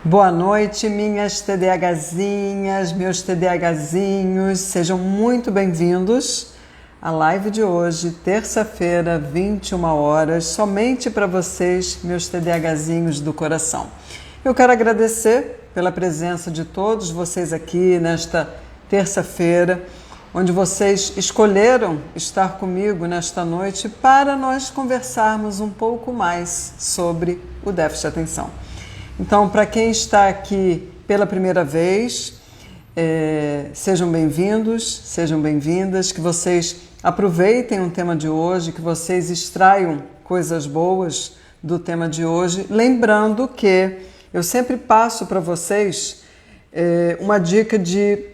Boa noite, minhas TDAHzinhas, meus TDAHzinhos, sejam muito bem-vindos à live de hoje, terça-feira, 21 horas, somente para vocês, meus TDAHzinhos do coração. Eu quero agradecer pela presença de todos vocês aqui nesta terça-feira, onde vocês escolheram estar comigo nesta noite para nós conversarmos um pouco mais sobre o déficit de atenção. Então, para quem está aqui pela primeira vez, sejam bem-vindos, sejam bem-vindas, que vocês aproveitem o tema de hoje, que vocês extraiam coisas boas do tema de hoje, lembrando que eu sempre passo para vocês uma dica de...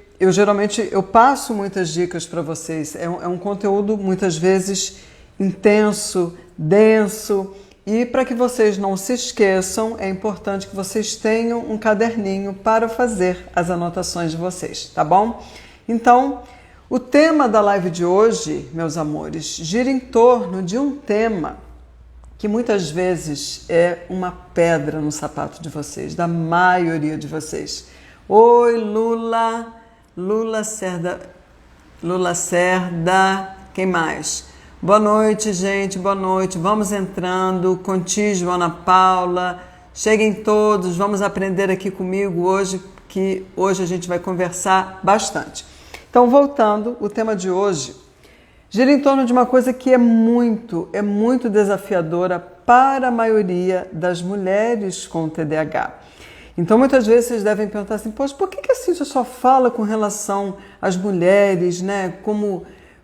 Eu passo muitas dicas para vocês, é um conteúdo muitas vezes intenso, denso, e para que vocês não se esqueçam, é importante que vocês tenham um caderninho para fazer as anotações de vocês, tá bom? Então, o tema da live de hoje, meus amores, gira em torno de um tema que muitas vezes é uma pedra no sapato de vocês, da maioria de vocês. Oi, Lula Cerda, quem mais? Boa noite, gente, boa noite. Vamos entrando, Contígio, Ana Paula. Cheguem todos, vamos aprender aqui comigo hoje, que hoje a gente vai conversar bastante. Então, voltando, o tema de hoje gira em torno de uma coisa que é muito desafiadora para a maioria das mulheres com TDAH. Então, muitas vezes vocês devem perguntar assim, poxa, por que a Cíntia só fala com relação às mulheres, né? Como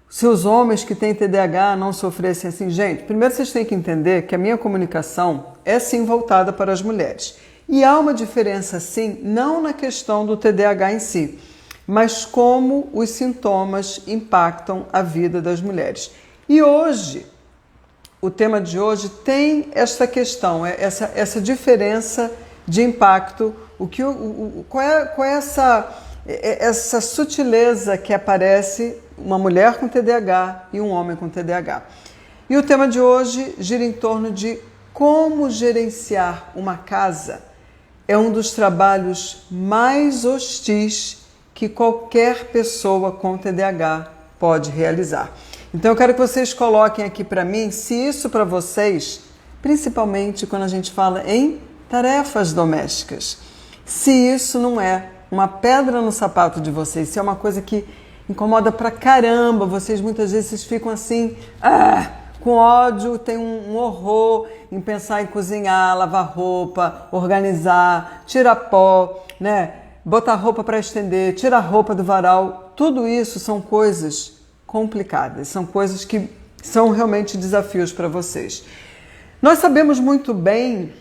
se os homens que têm TDAH não sofressem assim. Gente, primeiro vocês têm que entender que a minha comunicação é sim voltada para as mulheres. E há uma diferença sim, não na questão do TDAH em si, mas como os sintomas impactam a vida das mulheres. E hoje, o tema de hoje tem esta questão, essa diferença de impacto, qual é essa sutileza que aparece uma mulher com TDAH e um homem com TDAH. E o tema de hoje gira em torno de como gerenciar uma casa. É um dos trabalhos mais hostis que qualquer pessoa com TDAH pode realizar. Então eu quero que vocês coloquem aqui para mim se isso para vocês, principalmente quando a gente fala em tarefas domésticas, se isso não é uma pedra no sapato de vocês, se é uma coisa que incomoda pra caramba, vocês muitas vezes ficam assim, com ódio, tem um horror em pensar em cozinhar, lavar roupa, organizar, tirar pó, né? Botar roupa para estender, tirar roupa do varal, tudo isso são coisas complicadas, são coisas que são realmente desafios para vocês. Nós sabemos muito bem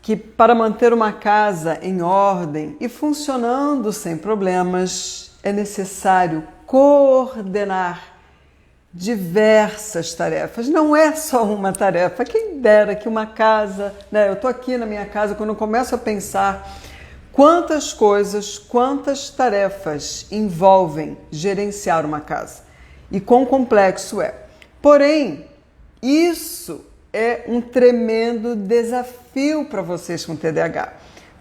que para manter uma casa em ordem e funcionando sem problemas, é necessário coordenar diversas tarefas. Não é só uma tarefa. Quem dera que uma casa, né? Eu estou aqui na minha casa, quando eu começo a pensar quantas coisas, quantas tarefas envolvem gerenciar uma casa e quão complexo é. Porém, isso é um tremendo desafio para vocês com TDAH.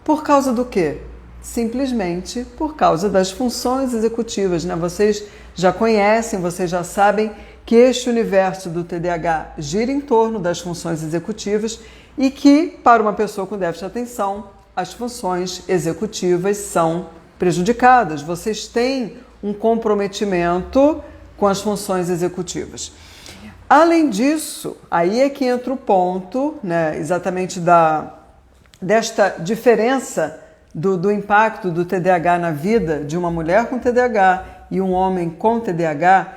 Por causa do quê? Simplesmente por causa das funções executivas, né? Vocês já conhecem, vocês já sabem que este universo do TDAH gira em torno das funções executivas e que, para uma pessoa com déficit de atenção, as funções executivas são prejudicadas. Vocês têm um comprometimento com as funções executivas. Além disso, aí é que entra o ponto, né, exatamente desta diferença do impacto do TDAH na vida de uma mulher com TDAH e um homem com TDAH,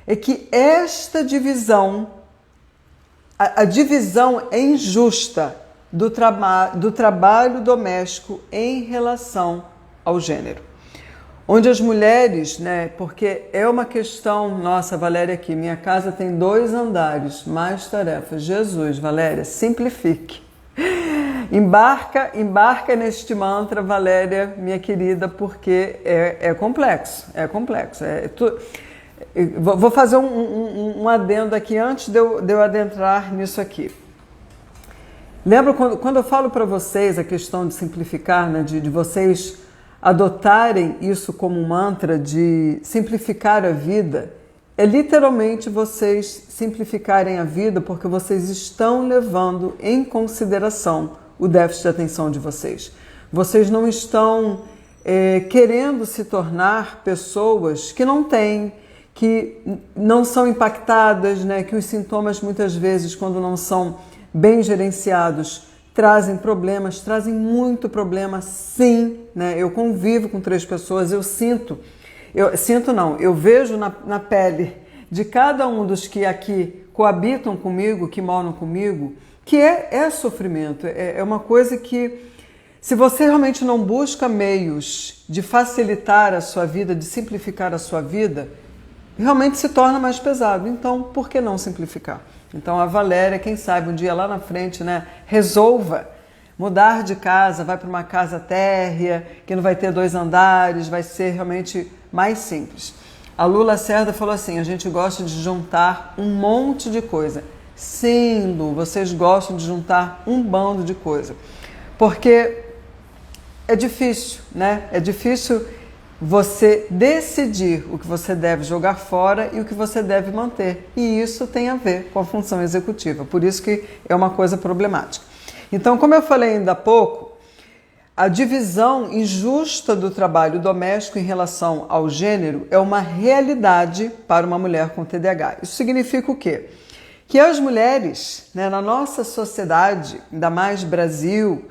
é que esta divisão, a divisão é injusta do trabalho doméstico em relação ao gênero. Onde as mulheres, né, porque é uma questão, nossa, Valéria aqui, minha casa tem 2 andares, mais tarefas. Jesus, Valéria, simplifique. Embarca neste mantra, Valéria, minha querida, porque é complexo, Vou fazer um adendo aqui antes de eu adentrar nisso aqui. Lembra quando eu falo para vocês a questão de simplificar, né, de vocês adotarem isso como um mantra de simplificar a vida? É literalmente vocês simplificarem a vida porque vocês estão levando em consideração o déficit de atenção de vocês. Vocês não estão querendo se tornar pessoas que não têm, que não são impactadas, né? Que os sintomas muitas vezes, quando não são bem gerenciados, trazem problemas, trazem muito problema, sim, né? Eu convivo com 3 pessoas, eu vejo na pele de cada um dos que aqui coabitam comigo, que moram comigo, que é sofrimento, é uma coisa que, se você realmente não busca meios de facilitar a sua vida, de simplificar a sua vida, realmente se torna mais pesado. Então, por que não simplificar? Então, a Valéria, quem sabe, um dia lá na frente, né, resolva mudar de casa, vai para uma casa térrea, que não vai ter 2 andares, vai ser realmente mais simples. A Lu Lacerda falou assim, a gente gosta de juntar um monte de coisa. Sim, Lu, vocês gostam de juntar um bando de coisa. Porque é difícil, né? É difícil você decidir o que você deve jogar fora e o que você deve manter. E isso tem a ver com a função executiva. Por isso que é uma coisa problemática. Então, como eu falei ainda há pouco, a divisão injusta do trabalho doméstico em relação ao gênero é uma realidade para uma mulher com TDAH. Isso significa o quê? Que as mulheres, né, na nossa sociedade, ainda mais Brasil,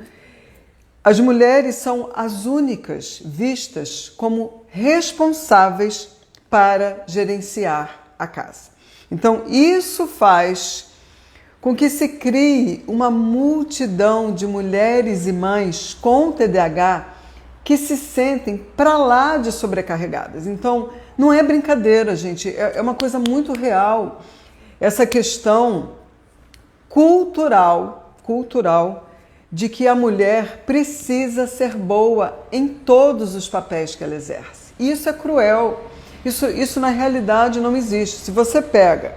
as mulheres são as únicas vistas como responsáveis para gerenciar a casa. Então, isso faz com que se crie uma multidão de mulheres e mães com TDAH que se sentem para lá de sobrecarregadas. Então, não é brincadeira, gente, é uma coisa muito real. Essa questão cultural de que a mulher precisa ser boa em todos os papéis que ela exerce. E isso é cruel. Isso na realidade não existe. Se você pega,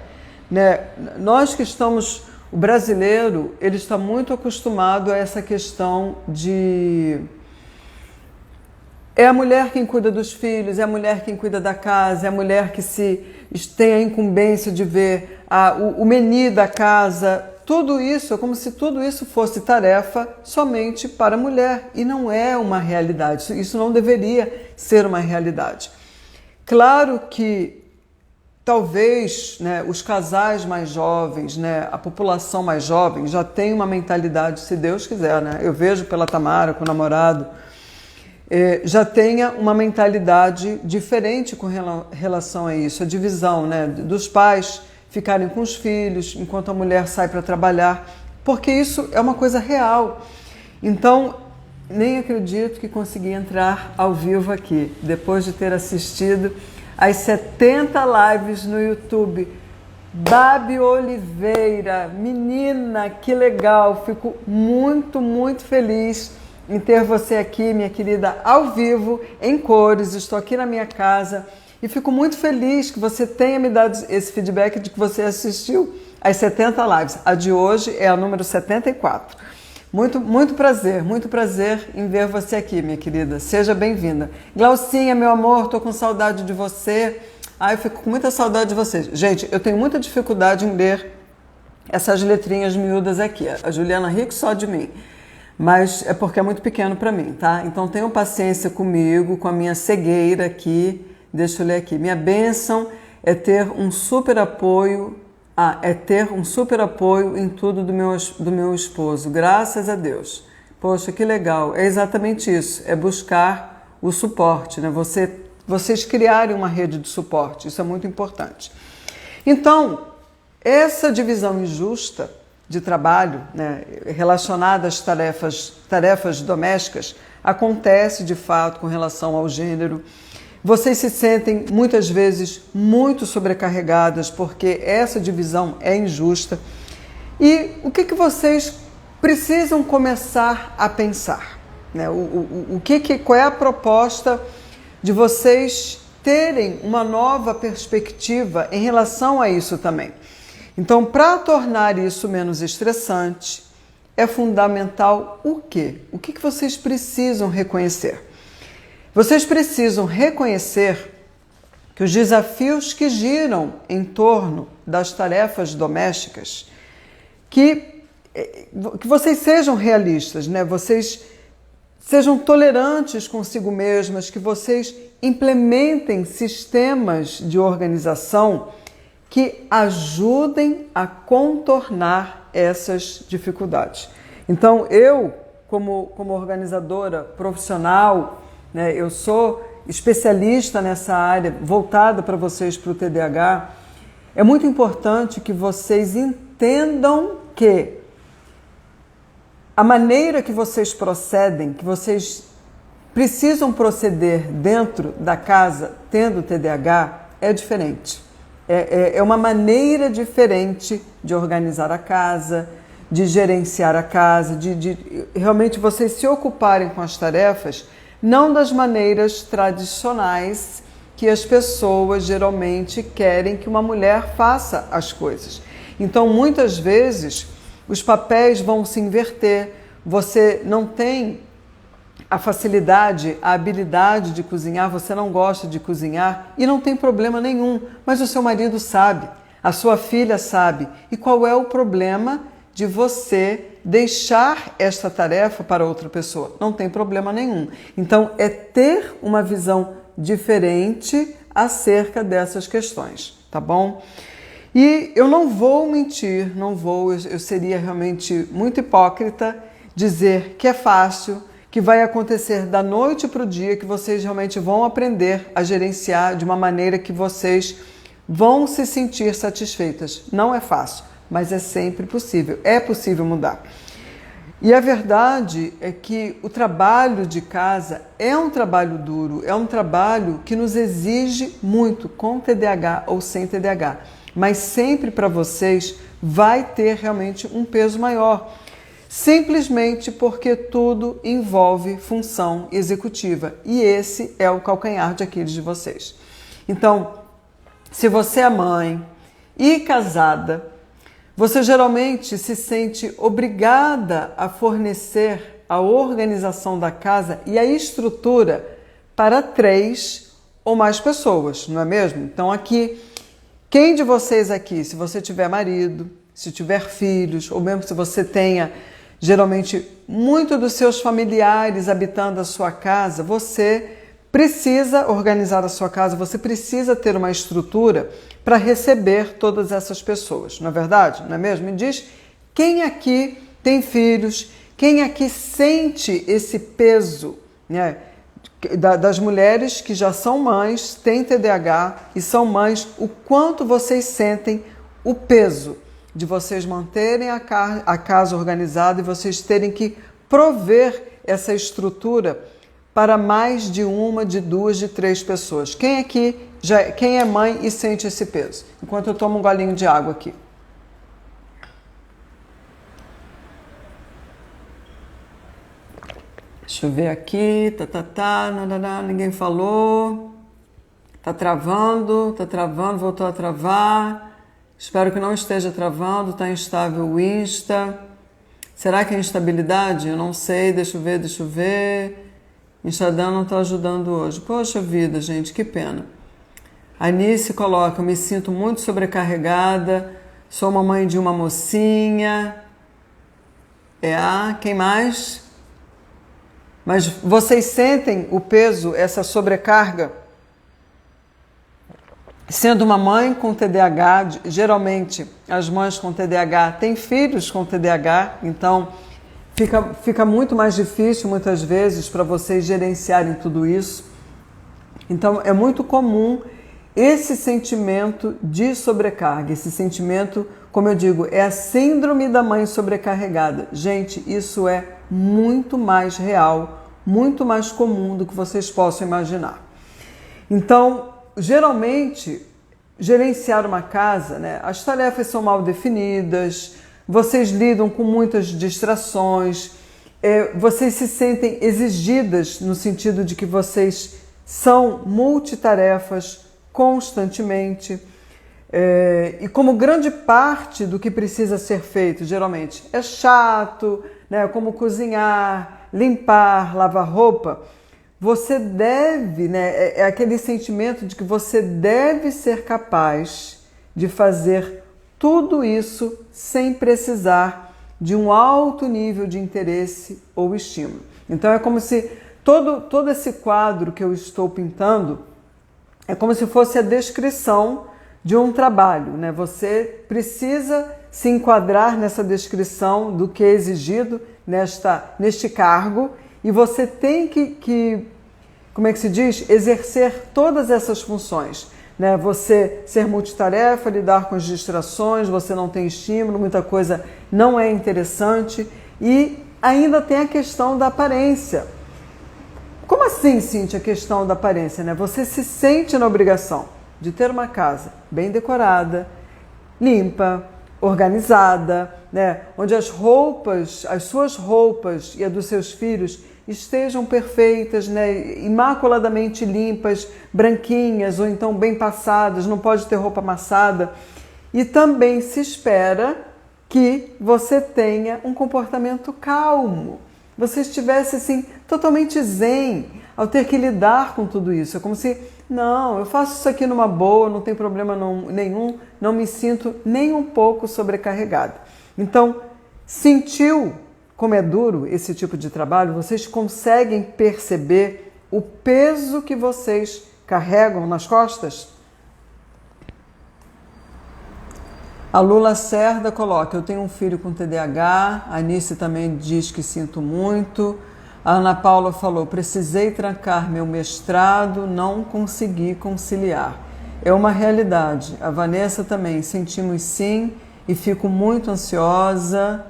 né, nós que estamos... O brasileiro, ele está muito acostumado a essa questão de... É a mulher quem cuida dos filhos, é a mulher quem cuida da casa, é a mulher que tem a incumbência de ver o menu da casa. Tudo isso é como se tudo isso fosse tarefa somente para a mulher. E não é uma realidade. Isso não deveria ser uma realidade. Claro que talvez, né, os casais mais jovens, né, a população mais jovem já tem uma mentalidade, se Deus quiser, né, eu vejo pela Tamara com o namorado, já tenha uma mentalidade diferente com relação a isso, a divisão, né, dos pais ficarem com os filhos enquanto a mulher sai para trabalhar, porque isso é uma coisa real. Então, nem acredito que consegui entrar ao vivo aqui, depois de ter assistido as 70 lives no YouTube. Babi Oliveira, menina, que legal! Fico muito, muito feliz em ter você aqui, minha querida, ao vivo, em cores. Estou aqui na minha casa e fico muito feliz que você tenha me dado esse feedback de que você assistiu às 70 lives. A de hoje é a número 74. Muito prazer em ver você aqui, minha querida. Seja bem-vinda. Glaucinha, meu amor, tô com saudade de você. Eu fico com muita saudade de você. Gente, eu tenho muita dificuldade em ler essas letrinhas miúdas aqui. A Juliana Rico só de mim. Mas é porque é muito pequeno para mim, tá? Então tenham paciência comigo, com a minha cegueira aqui. Deixa eu ler aqui. Minha bênção é ter um super apoio em tudo do meu esposo, graças a Deus. Poxa, que legal, é exatamente isso, é buscar o suporte, né? Vocês criarem uma rede de suporte, isso é muito importante. Então, essa divisão injusta de trabalho, né, relacionada às tarefas domésticas, acontece de fato com relação ao gênero. Vocês se sentem muitas vezes muito sobrecarregadas porque essa divisão é injusta. E o que vocês precisam começar a pensar? Né? Qual é a proposta de vocês terem uma nova perspectiva em relação a isso também? Então, para tornar isso menos estressante, é fundamental o quê? O que vocês precisam reconhecer? Vocês precisam reconhecer que os desafios que giram em torno das tarefas domésticas, que vocês sejam realistas, né? Vocês sejam tolerantes consigo mesmas, que vocês implementem sistemas de organização que ajudem a contornar essas dificuldades. Então, eu, como organizadora profissional, né, eu sou especialista nessa área, voltada para vocês, para o TDAH. É muito importante que vocês entendam que a maneira que vocês procedem, que vocês precisam proceder dentro da casa, tendo TDAH, é diferente. É uma maneira diferente de organizar a casa, de gerenciar a casa, de realmente vocês se ocuparem com as tarefas, não das maneiras tradicionais que as pessoas geralmente querem que uma mulher faça as coisas. Então, muitas vezes, os papéis vão se inverter, você não tem a facilidade, a habilidade de cozinhar, você não gosta de cozinhar e não tem problema nenhum, mas o seu marido sabe, a sua filha sabe. E qual é o problema de você deixar esta tarefa para outra pessoa? Não tem problema nenhum. Então, é ter uma visão diferente acerca dessas questões, tá bom? E eu não vou mentir, eu seria realmente muito hipócrita dizer que é fácil, que vai acontecer da noite para o dia, que vocês realmente vão aprender a gerenciar de uma maneira que vocês vão se sentir satisfeitas. Não é fácil, mas é sempre possível, é possível mudar. E a verdade é que o trabalho de casa é um trabalho duro, é um trabalho que nos exige muito, com TDAH ou sem TDAH. Mas sempre para vocês vai ter realmente um peso maior. Simplesmente porque tudo envolve função executiva. E esse é o calcanhar de Aquiles de vocês. Então, se você é mãe e casada, você geralmente se sente obrigada a fornecer a organização da casa e a estrutura para 3 ou mais pessoas, não é mesmo? Então aqui, quem de vocês aqui, se você tiver marido, se tiver filhos, ou mesmo se você tenha geralmente muitos dos seus familiares habitando a sua casa, você precisa organizar a sua casa, você precisa ter uma estrutura para receber todas essas pessoas, não é verdade? Não é mesmo? Me diz, quem aqui tem filhos, quem aqui sente esse peso, né, das mulheres que já são mães, têm TDAH e são mães, o quanto vocês sentem o peso de vocês manterem a casa organizada e vocês terem que prover essa estrutura para mais de uma, de 2, de 3 pessoas. Quem aqui, quem é mãe e sente esse peso? Enquanto eu tomo um golinho de água aqui. Deixa eu ver aqui, ninguém falou. Tá travando, voltou a travar. Espero que não esteja travando, está instável o Insta. Será que é instabilidade? Eu não sei, deixa eu ver. Instagram não está ajudando hoje. Poxa vida, gente, que pena. A Anice coloca, me sinto muito sobrecarregada, sou mamãe de uma mocinha. Quem mais? Mas vocês sentem o peso, essa sobrecarga? Sendo uma mãe com TDAH, geralmente as mães com TDAH têm filhos com TDAH, então fica muito mais difícil muitas vezes para vocês gerenciarem tudo isso. Então é muito comum esse sentimento de sobrecarga, esse sentimento, como eu digo, é a síndrome da mãe sobrecarregada. Gente, isso é muito mais real, muito mais comum do que vocês possam imaginar. Então, geralmente, gerenciar uma casa, né, as tarefas são mal definidas, vocês lidam com muitas distrações, vocês se sentem exigidas no sentido de que vocês são multitarefas constantemente. E como grande parte do que precisa ser feito, geralmente, é chato, né? Como cozinhar, limpar, lavar roupa, você deve, né? É aquele sentimento de que você deve ser capaz de fazer tudo isso sem precisar de um alto nível de interesse ou estímulo. Então é como se todo esse quadro que eu estou pintando é como se fosse a descrição de um trabalho, né? Você precisa se enquadrar nessa descrição do que é exigido neste cargo e você tem que, como é que se diz? Exercer todas essas funções, né? Você ser multitarefa, lidar com as distrações, você não tem estímulo, muita coisa não é interessante e ainda tem a questão da aparência. Como assim, Cíntia, a questão da aparência, né? Você se sente na obrigação de ter uma casa bem decorada, limpa, organizada, né? Onde as suas roupas e a dos seus filhos estejam perfeitas, né? Imaculadamente limpas, branquinhas ou então bem passadas, não pode ter roupa amassada. E também se espera que você tenha um comportamento calmo. Você estivesse assim totalmente zen ao ter que lidar com tudo isso. É como se, não, eu faço isso aqui numa boa, não tem problema nenhum, não me sinto nem um pouco sobrecarregada. Então, sentiu como é duro esse tipo de trabalho? Vocês conseguem perceber o peso que vocês carregam nas costas? A Lula Cerda coloca, eu tenho um filho com TDAH, a Anice também diz que sinto muito, a Ana Paula falou, precisei trancar meu mestrado, não consegui conciliar. É uma realidade. A Vanessa também, sentimos sim e fico muito ansiosa,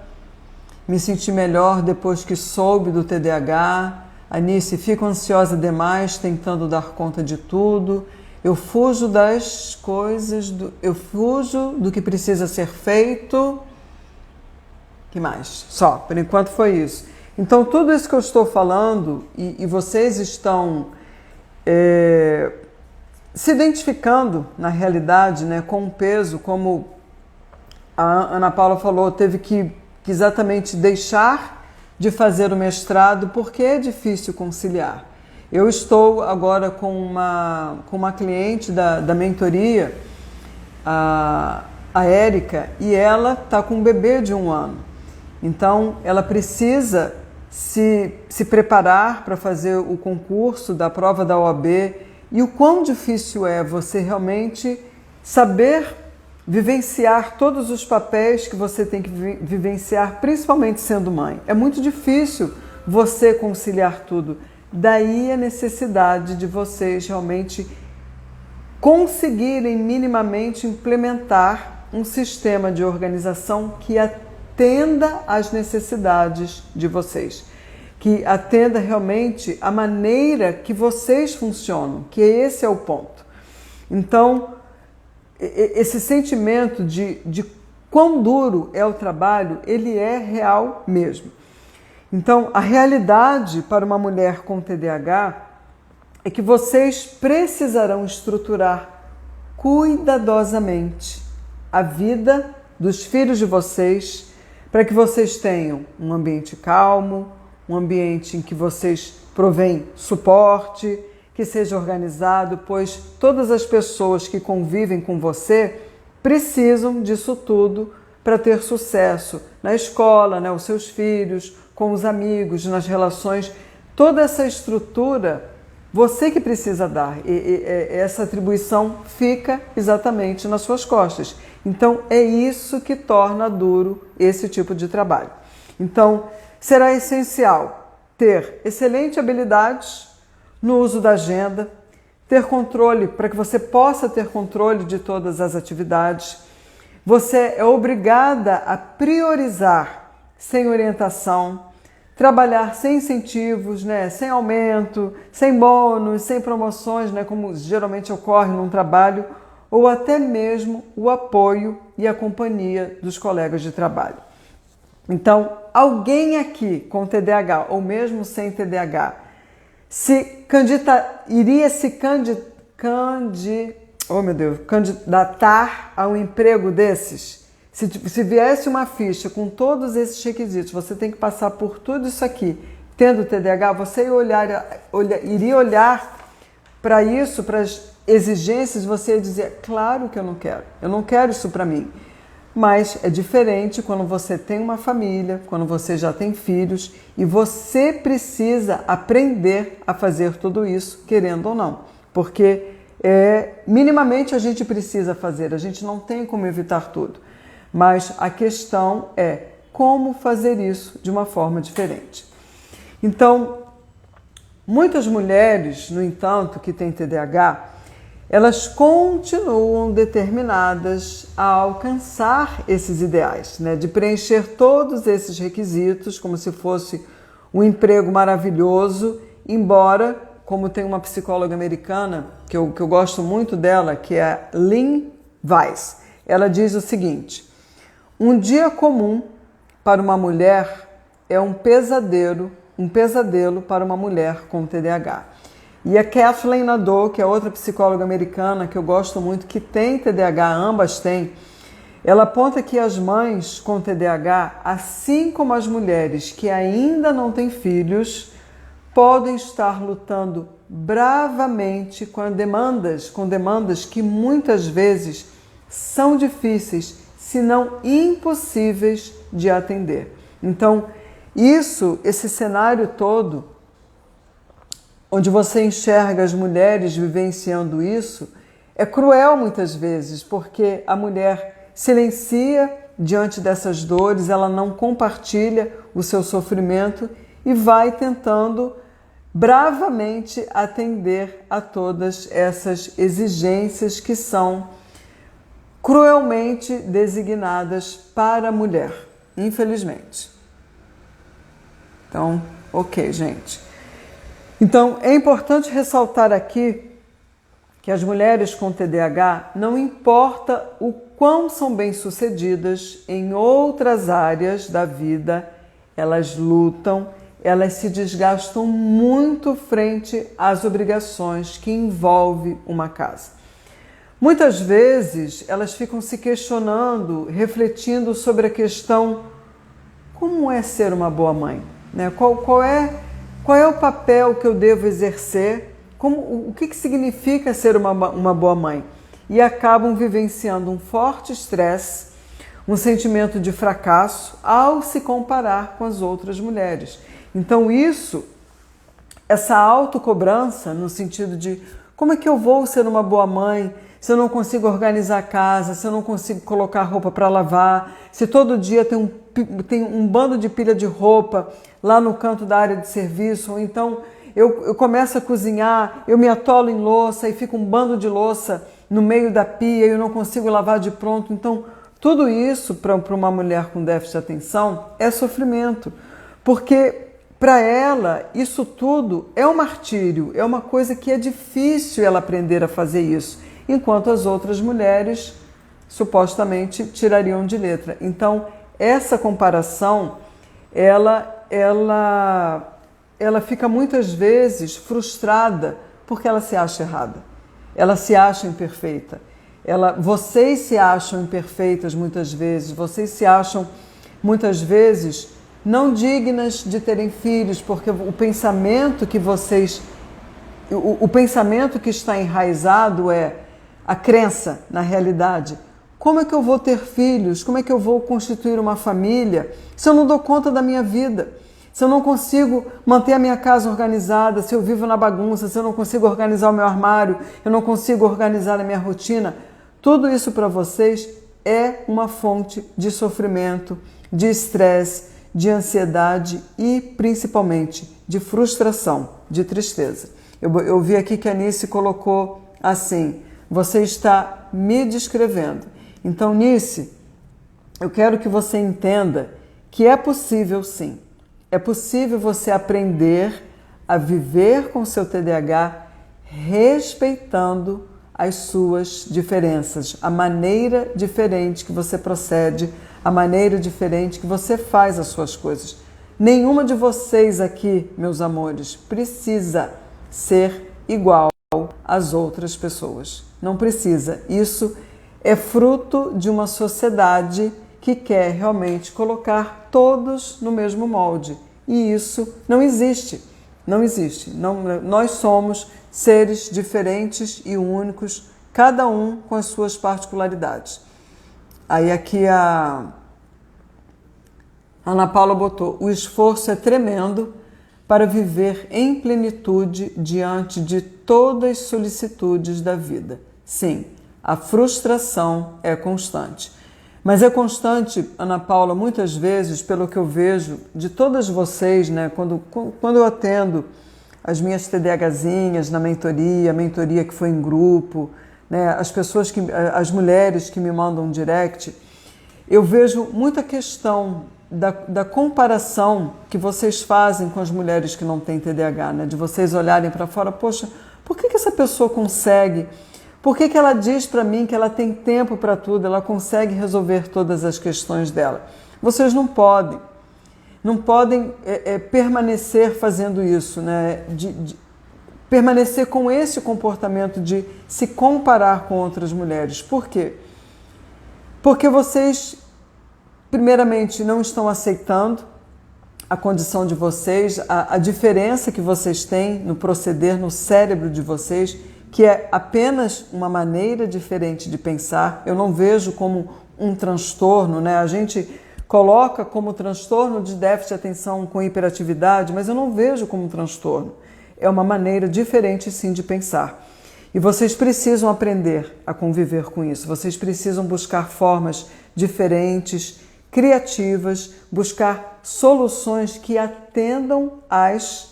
me senti melhor depois que soube do TDAH. A Anice, fico ansiosa demais, tentando dar conta de tudo. Eu fujo das coisas, eu fujo do que precisa ser feito. Que mais? Só, por enquanto foi isso. Então, tudo isso que eu estou falando, e vocês estão se identificando, na realidade, né, com o peso, como a Ana Paula falou, teve que exatamente deixar de fazer o mestrado porque é difícil conciliar. Eu estou agora com uma cliente da mentoria, a Érica, e ela está com um bebê de 1 ano. Então, ela precisa se preparar para fazer o concurso da prova da OAB. E o quão difícil é você realmente saber vivenciar todos os papéis que você tem que vivenciar, principalmente sendo mãe. É muito difícil você conciliar tudo. Daí a necessidade de vocês realmente conseguirem minimamente implementar um sistema de organização que atenda às necessidades de vocês, que atenda realmente a maneira que vocês funcionam, que esse é o ponto. Então, esse sentimento de quão duro é o trabalho, ele é real mesmo. Então, a realidade para uma mulher com TDAH é que vocês precisarão estruturar cuidadosamente a vida dos filhos de vocês para que vocês tenham um ambiente calmo, um ambiente em que vocês provêm suporte, que seja organizado, pois todas as pessoas que convivem com você precisam disso tudo para ter sucesso na escola, né, os seus filhos, com os amigos, nas relações. Toda essa estrutura, você que precisa dar, e essa atribuição fica exatamente nas suas costas. Então, é isso que torna duro esse tipo de trabalho. Então, será essencial ter excelentes habilidades no uso da agenda, ter controle, para que você possa ter controle de todas as atividades. Você é obrigada a priorizar sem orientação, trabalhar sem incentivos, né, sem aumento, sem bônus, sem promoções, né, como geralmente ocorre num trabalho, ou até mesmo o apoio e a companhia dos colegas de trabalho. Então, alguém aqui com TDAH ou mesmo sem TDAH iria se oh meu Deus, candidatar a um emprego desses, se viesse uma ficha com todos esses requisitos, você tem que passar por tudo isso aqui, tendo TDAH, você iria olhar para isso, para as exigências, você ia dizer, claro que eu não quero isso para mim. Mas é diferente quando você tem uma família, quando você já tem filhos e você precisa aprender a fazer tudo isso, querendo ou não. Porque minimamente a gente precisa fazer, a gente não tem como evitar tudo. Mas a questão é como fazer isso de uma forma diferente. Então, muitas mulheres, no entanto, que têm TDAH, elas continuam determinadas a alcançar esses ideais, né? De preencher todos esses requisitos como se fosse um emprego maravilhoso, embora, como tem uma psicóloga americana, que eu gosto muito dela, que é a Lynn Weiss, ela diz o seguinte: um dia comum para uma mulher é um pesadelo para uma mulher com TDAH. E a Kathleen Nadeau, que é outra psicóloga americana que eu gosto muito, que tem TDAH, ambas têm, ela aponta que as mães com TDAH, assim como as mulheres que ainda não têm filhos, podem estar lutando bravamente com demandas que muitas vezes são difíceis, se não impossíveis de atender. Então, esse cenário todo, onde você enxerga as mulheres vivenciando isso, é cruel muitas vezes, porque a mulher silencia diante dessas dores, ela não compartilha o seu sofrimento e vai tentando bravamente atender a todas essas exigências que são cruelmente designadas para a mulher, infelizmente. Então, ok, gente. Então, é importante ressaltar aqui que as mulheres com TDAH, não importa o quão são bem-sucedidas em outras áreas da vida, elas lutam, elas se desgastam muito frente às obrigações que envolvem uma casa. Muitas vezes, elas ficam se questionando, refletindo sobre a questão: como é ser uma boa mãe? Né? Qual é o papel que eu devo exercer? O que significa ser uma boa mãe? E acabam vivenciando um forte estresse, um sentimento de fracasso ao se comparar com as outras mulheres. Então essa autocobrança no sentido de como é que eu vou ser uma boa mãe se eu não consigo organizar a casa, se eu não consigo colocar roupa para lavar, se todo dia tem um bando de pilha de roupa lá no canto da área de serviço, ou então eu começo a cozinhar, eu me atolo em louça e fica um bando de louça no meio da pia e eu não consigo lavar de pronto. Então, tudo isso para uma mulher com déficit de atenção é sofrimento, porque para ela isso tudo é um martírio, é uma coisa que é difícil ela aprender a fazer isso, enquanto as outras mulheres supostamente tirariam de letra. Então, essa comparação, ela fica muitas vezes frustrada porque ela se acha errada, ela se acha imperfeita. Vocês se acham imperfeitas muitas vezes, vocês se acham muitas vezes não dignas de terem filhos, porque o pensamento que está enraizado é a crença na realidade. Como é que eu vou ter filhos? Como é que eu vou constituir uma família se eu não dou conta da minha vida? Se eu não consigo manter a minha casa organizada, se eu vivo na bagunça, se eu não consigo organizar o meu armário, eu não consigo organizar a minha rotina, tudo isso para vocês é uma fonte de sofrimento, de estresse, de ansiedade e principalmente de frustração, de tristeza. Eu vi aqui que a Nice colocou assim: você está me descrevendo. Então, Nice, eu quero que você entenda que é possível sim. É possível você aprender a viver com seu TDAH respeitando as suas diferenças, a maneira diferente que você procede, a maneira diferente que você faz as suas coisas. Nenhuma de vocês aqui, meus amores, precisa ser igual as outras pessoas. Não precisa. Isso é fruto de uma sociedade que quer realmente colocar todos no mesmo molde. E isso não existe. Não existe. Nós somos seres diferentes e únicos, cada um com as suas particularidades. Aí aqui a Ana Paula botou: o esforço é tremendo para viver em plenitude diante de todas as solicitudes da vida. Sim, a frustração é constante. Mas é constante, Ana Paula, muitas vezes, pelo que eu vejo de todas vocês, né, quando eu atendo as minhas TDAHzinhas na mentoria que foi em grupo, né, as mulheres que me mandam direct, eu vejo muita questão da comparação que vocês fazem com as mulheres que não têm TDAH, né, de vocês olharem para fora, poxa, por que essa pessoa consegue? Por que ela diz para mim que ela tem tempo para tudo, ela consegue resolver todas as questões dela? Vocês não podem permanecer fazendo isso, né? Permanecer com esse comportamento de se comparar com outras mulheres. Por quê? Porque vocês, primeiramente, não estão aceitando a condição de vocês, a diferença que vocês têm no proceder, no cérebro de vocês, que é apenas uma maneira diferente de pensar. Eu não vejo como um transtorno, né? A gente coloca como transtorno de déficit de atenção com hiperatividade, mas eu não vejo como um transtorno. É uma maneira diferente, sim, de pensar. E vocês precisam aprender a conviver com isso. Vocês precisam buscar formas diferentes, criativas, buscar soluções que atendam às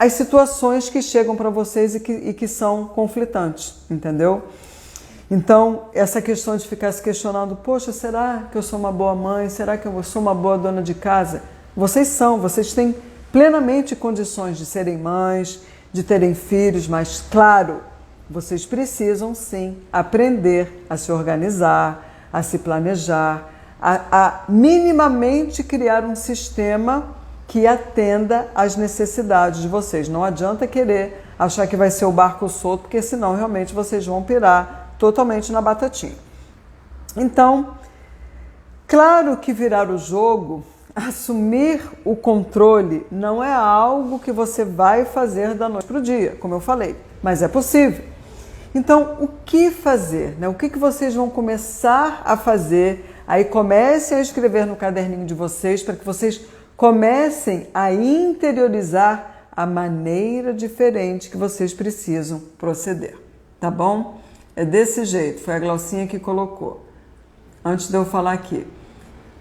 situações que chegam para vocês e que são conflitantes, entendeu? Então, essa questão de ficar se questionando, poxa, será que eu sou uma boa mãe? Será que eu sou uma boa dona de casa? Vocês têm plenamente condições de serem mães, de terem filhos, mas, claro, vocês precisam, sim, aprender a se organizar, a se planejar, a minimamente criar um sistema que atenda às necessidades de vocês. Não adianta querer achar que vai ser o barco solto, porque senão realmente vocês vão pirar totalmente na batatinha. Então, claro que virar o jogo, assumir o controle, não é algo que você vai fazer da noite para o dia, como eu falei, mas é possível. Então, o que fazer? Né? O que vocês vão começar a fazer? Aí comecem a escrever no caderninho de vocês para que vocês comecem a interiorizar a maneira diferente que vocês precisam proceder, tá bom? É desse jeito, foi a Glaucinha que colocou. Antes de eu falar aqui.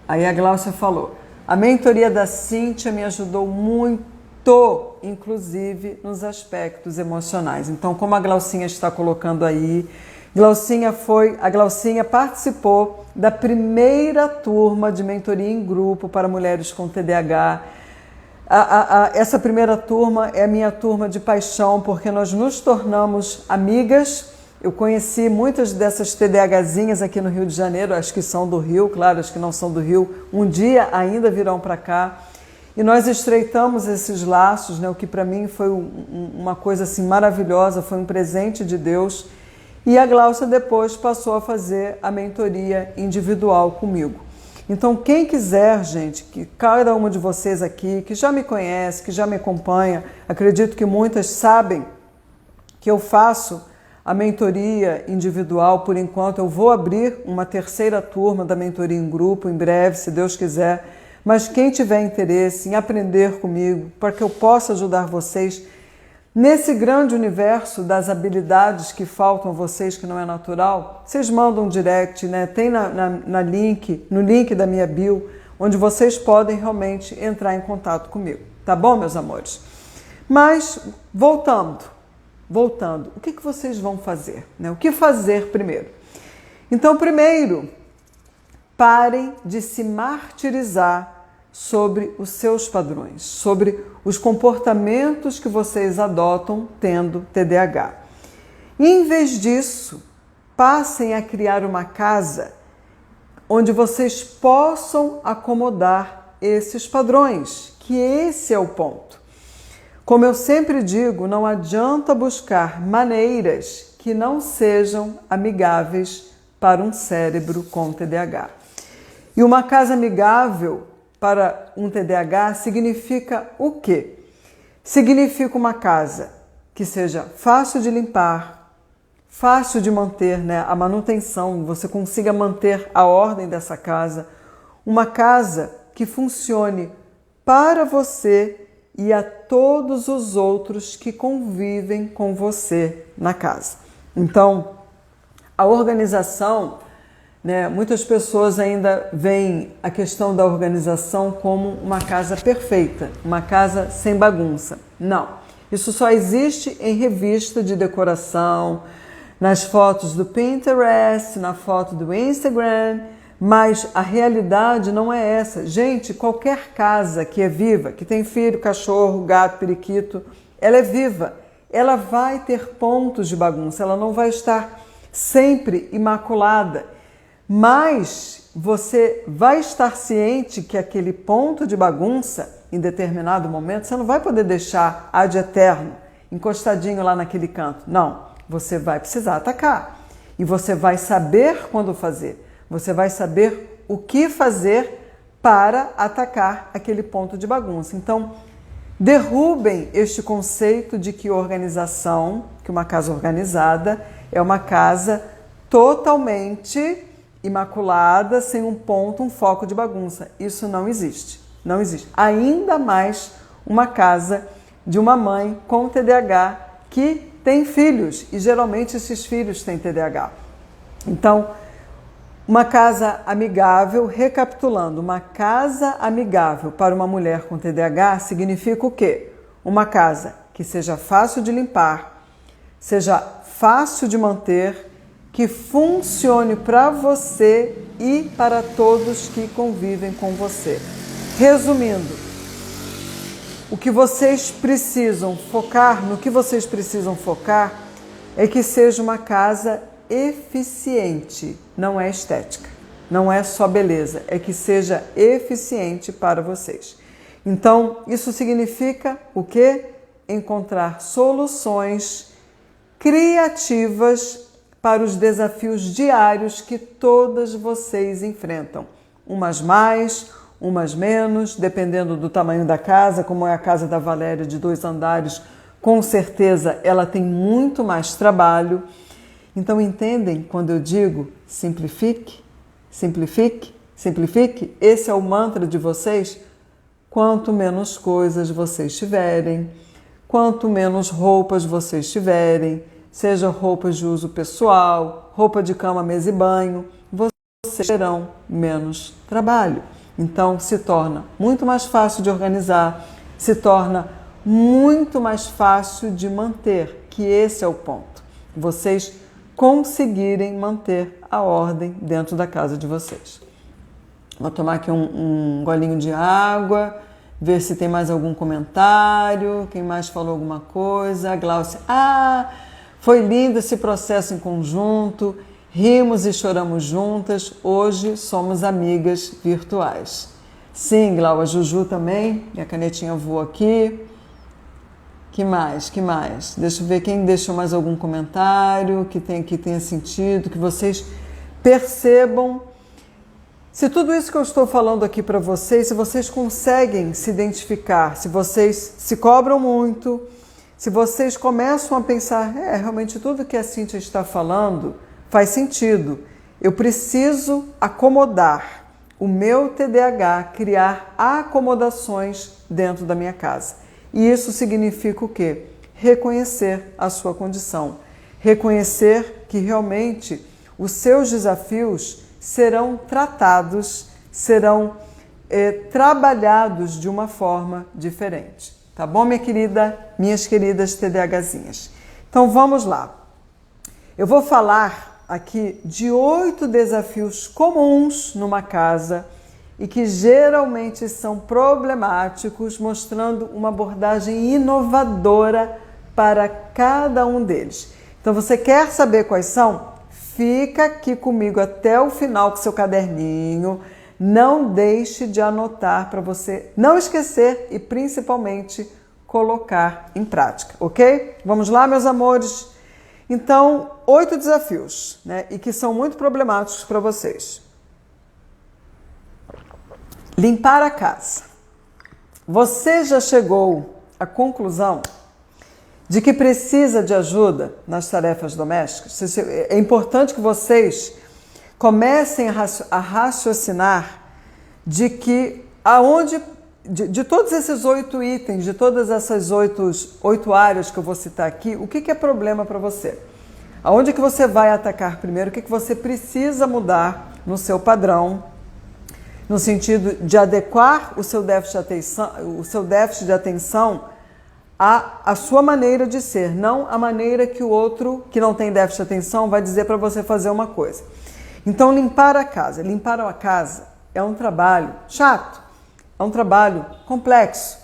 Aí a Glaucia falou: a mentoria da Cíntia me ajudou muito, inclusive nos aspectos emocionais. Então, como a Glaucinha está colocando aí, a Glaucinha participou da primeira turma de mentoria em grupo para mulheres com TDAH. Essa primeira turma é a minha turma de paixão, porque nós nos tornamos amigas. Eu conheci muitas dessas TDAHzinhas aqui no Rio de Janeiro, as que são do Rio, claro, as que não são do Rio, um dia ainda virão para cá. E nós estreitamos esses laços, né, o que para mim foi uma coisa assim maravilhosa, foi um presente de Deus. E a Glaucia depois passou a fazer a mentoria individual comigo. Então, quem quiser, gente, que cada uma de vocês aqui, que já me conhece, que já me acompanha, acredito que muitas sabem que eu faço a mentoria individual por enquanto. Eu vou abrir uma terceira turma da mentoria em grupo em breve, se Deus quiser. Mas quem tiver interesse em aprender comigo, para que eu possa ajudar vocês nesse grande universo das habilidades que faltam a vocês, que não é natural, vocês mandam um direct, né? Tem no link da minha bio, onde vocês podem realmente entrar em contato comigo. Tá bom, meus amores? Mas, voltando, o que vocês vão fazer? Né? O que fazer primeiro? Então, primeiro, parem de se martirizar sobre os seus padrões, sobre os comportamentos que vocês adotam tendo TDAH. Em vez disso, passem a criar uma casa onde vocês possam acomodar esses padrões, que esse é o ponto. Como eu sempre digo, não adianta buscar maneiras que não sejam amigáveis para um cérebro com TDAH. E uma casa amigável para um TDAH significa o quê? Significa uma casa que seja fácil de limpar, fácil de manter, né? A manutenção, você consiga manter a ordem dessa casa, uma casa que funcione para você e a todos os outros que convivem com você na casa. Então, a organização, né, muitas pessoas ainda veem a questão da organização como uma casa perfeita, uma casa sem bagunça. Não, isso só existe em revista de decoração, nas fotos do Pinterest, na foto do Instagram, mas a realidade não é essa. Gente, qualquer casa que é viva, que tem filho, cachorro, gato, periquito, ela é viva. Ela vai ter pontos de bagunça, ela não vai estar sempre imaculada. Mas você vai estar ciente que aquele ponto de bagunça, em determinado momento, você não vai poder deixar ad eterno, encostadinho lá naquele canto. Não, você vai precisar atacar. E você vai saber quando fazer. Você vai saber o que fazer para atacar aquele ponto de bagunça. Então, derrubem este conceito de que organização, que uma casa organizada é uma casa totalmente imaculada, sem um ponto, um foco de bagunça. Isso não existe. Não existe. Ainda mais uma casa de uma mãe com TDAH que tem filhos, e geralmente esses filhos têm TDAH. Então, uma casa amigável, recapitulando, uma casa amigável para uma mulher com TDAH significa o quê? Uma casa que seja fácil de limpar, seja fácil de manter, que funcione para você e para todos que convivem com você. Resumindo, o que vocês precisam focar, no que vocês precisam focar, é que seja uma casa eficiente, não é estética, não é só beleza, é que seja eficiente para vocês. Então, isso significa o quê? Encontrar soluções criativas para os desafios diários que todas vocês enfrentam. Umas mais, umas menos, dependendo do tamanho da casa, como é a casa da Valéria de 2 andares, com certeza ela tem muito mais trabalho. Então, entendem quando eu digo simplifique, simplifique, simplifique? Esse é o mantra de vocês? Quanto menos coisas vocês tiverem, quanto menos roupas vocês tiverem, seja roupas de uso pessoal, roupa de cama, mesa e banho, vocês terão menos trabalho. Então, se torna muito mais fácil de organizar, se torna muito mais fácil de manter, que esse é o ponto. Vocês conseguirem manter a ordem dentro da casa de vocês. Vou tomar aqui um golinho de água, ver se tem mais algum comentário, quem mais falou alguma coisa. A Glaucia, foi lindo esse processo em conjunto, rimos e choramos juntas, hoje somos amigas virtuais. Sim, Glau, a Juju também, minha canetinha voou aqui. Que mais? Deixa eu ver quem deixou mais algum comentário que tenha sentido, que vocês percebam se tudo isso que eu estou falando aqui para vocês, se vocês conseguem se identificar, se vocês se cobram muito, se vocês começam a pensar, realmente tudo que a Cíntia está falando faz sentido. Eu preciso acomodar o meu TDAH, criar acomodações dentro da minha casa. E isso significa o quê? Reconhecer a sua condição. Reconhecer que realmente os seus desafios serão tratados, serão trabalhados de uma forma diferente. Tá bom, minhas queridas TDAHzinhas? Então vamos lá. Eu vou falar aqui de 8 desafios comuns numa casa e que geralmente são problemáticos, mostrando uma abordagem inovadora para cada um deles. Então, você quer saber quais são? Fica aqui comigo até o final com seu caderninho. Não deixe de anotar para você não esquecer e, principalmente, colocar em prática, ok? Vamos lá, meus amores? Então, 8 desafios, né? E que são muito problemáticos para vocês. Limpar a casa. Você já chegou à conclusão de que precisa de ajuda nas tarefas domésticas? É importante que vocês comecem a raciocinar de que de todos esses 8 itens, de todas essas 8 áreas que eu vou citar aqui, o que é problema para você? Aonde que você vai atacar primeiro? O que você precisa mudar no seu padrão, no sentido de adequar o seu déficit de atenção à sua maneira de ser, não a maneira que o outro que não tem déficit de atenção vai dizer para você fazer uma coisa. Então, limpar a casa. Limpar a casa é um trabalho chato, é um trabalho complexo.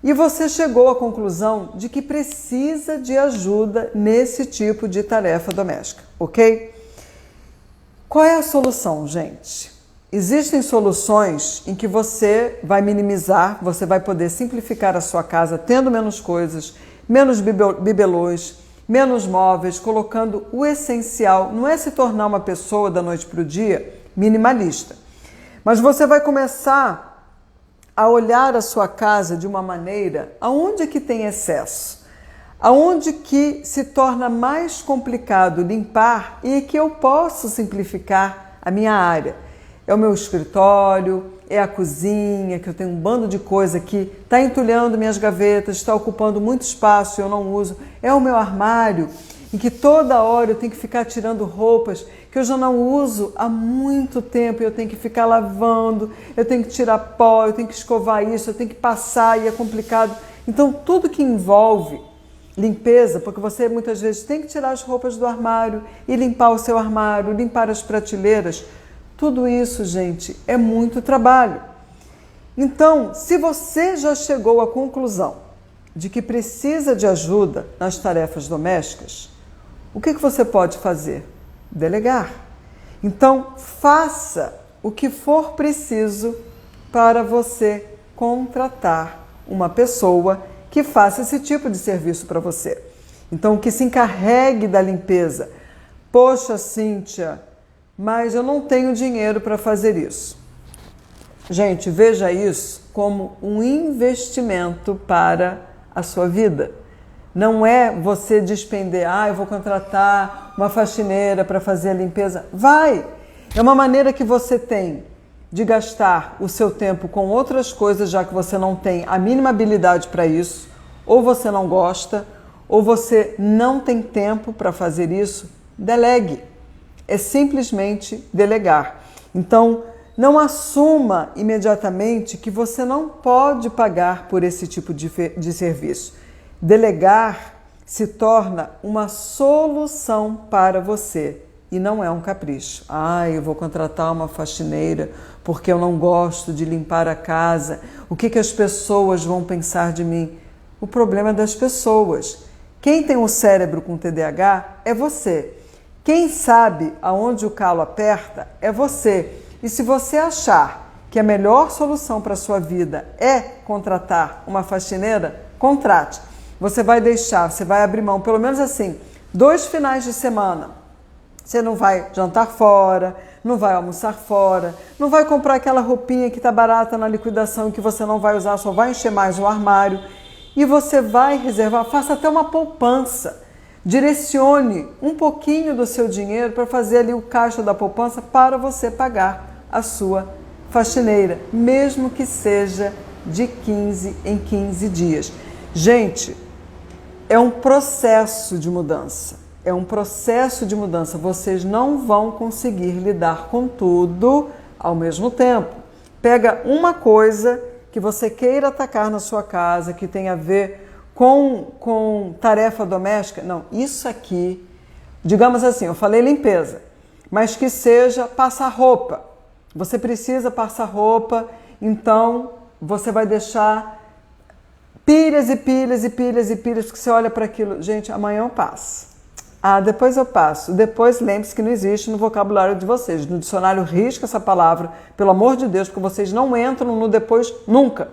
E você chegou à conclusão de que precisa de ajuda nesse tipo de tarefa doméstica, ok? Qual é a solução, gente? Existem soluções em que você vai minimizar, você vai poder simplificar a sua casa tendo menos coisas, menos bibelôs, menos móveis, colocando o essencial. Não é se tornar uma pessoa da noite para o dia minimalista, mas você vai começar a olhar a sua casa de uma maneira aonde é que tem excesso, aonde que se torna mais complicado limpar e que eu posso simplificar a minha área. É o meu escritório, é a cozinha, que eu tenho um bando de coisa que está entulhando minhas gavetas, está ocupando muito espaço e eu não uso. É o meu armário, em que toda hora eu tenho que ficar tirando roupas que eu já não uso há muito tempo e eu tenho que ficar lavando, eu tenho que tirar pó, eu tenho que escovar isso, eu tenho que passar e é complicado. Então, tudo que envolve limpeza, porque você muitas vezes tem que tirar as roupas do armário e limpar o seu armário, limpar as prateleiras, tudo isso, gente, é muito trabalho. Então, se você já chegou à conclusão de que precisa de ajuda nas tarefas domésticas, o que você pode fazer? Delegar. Então, faça o que for preciso para você contratar uma pessoa que faça esse tipo de serviço para você. Então, que se encarregue da limpeza. Poxa, Cíntia, mas eu não tenho dinheiro para fazer isso. Gente, veja isso como um investimento para a sua vida. Não é você despender, eu vou contratar uma faxineira para fazer a limpeza. Vai! É uma maneira que você tem de gastar o seu tempo com outras coisas, já que você não tem a mínima habilidade para isso, ou você não gosta, ou você não tem tempo para fazer isso. Delegue. É simplesmente delegar. Então, não assuma imediatamente que você não pode pagar por esse tipo de serviço. Delegar se torna uma solução para você e não é um capricho. Eu vou contratar uma faxineira porque eu não gosto de limpar a casa. O que as pessoas vão pensar de mim? O problema é das pessoas. Quem tem o cérebro com TDAH é você. Quem sabe aonde o calo aperta é você. E se você achar que a melhor solução para a sua vida é contratar uma faxineira, contrate. Você vai abrir mão, pelo menos assim, 2 finais de semana. Você não vai jantar fora, não vai almoçar fora, não vai comprar aquela roupinha que está barata na liquidação e que você não vai usar, só vai encher mais o armário. E você vai reservar, faça até uma poupança. Direcione um pouquinho do seu dinheiro para fazer ali o caixa da poupança para você pagar a sua faxineira, mesmo que seja de 15 em 15 dias. Gente, é um processo de mudança. É um processo de mudança. Vocês não vão conseguir lidar com tudo ao mesmo tempo. Pega uma coisa que você queira atacar na sua casa, que tem a ver com tarefa doméstica. Não, isso aqui, digamos assim, eu falei limpeza, mas que seja passar roupa. Você precisa passar roupa, então você vai deixar pilhas e pilhas e pilhas e pilhas, que você olha para aquilo. Gente, amanhã eu passo. Depois eu passo. Depois, lembre-se que não existe no vocabulário de vocês. No dicionário risca essa palavra, pelo amor de Deus, porque vocês não entram no depois nunca.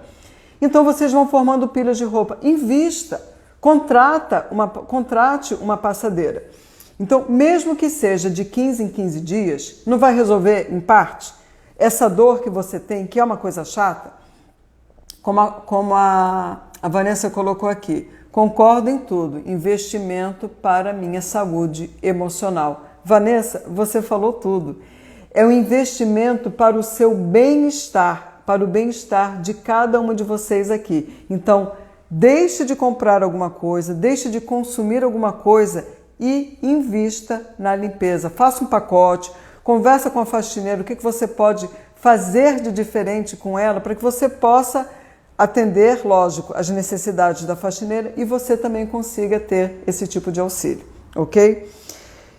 Então vocês vão formando pilhas de roupa. Invista, contrate uma passadeira. Então, mesmo que seja de 15 em 15 dias, não vai resolver, em parte, essa dor que você tem, que é uma coisa chata? Como a Vanessa colocou aqui, concordo em tudo, investimento para minha saúde emocional. Vanessa, você falou tudo. É um investimento para o seu bem-estar, para o bem-estar de cada uma de vocês aqui. Então, deixe de comprar alguma coisa, deixe de consumir alguma coisa e invista na limpeza. Faça um pacote, conversa com a faxineira, o que você pode fazer de diferente com ela para que você possa atender, lógico, as necessidades da faxineira e você também consiga ter esse tipo de auxílio, ok?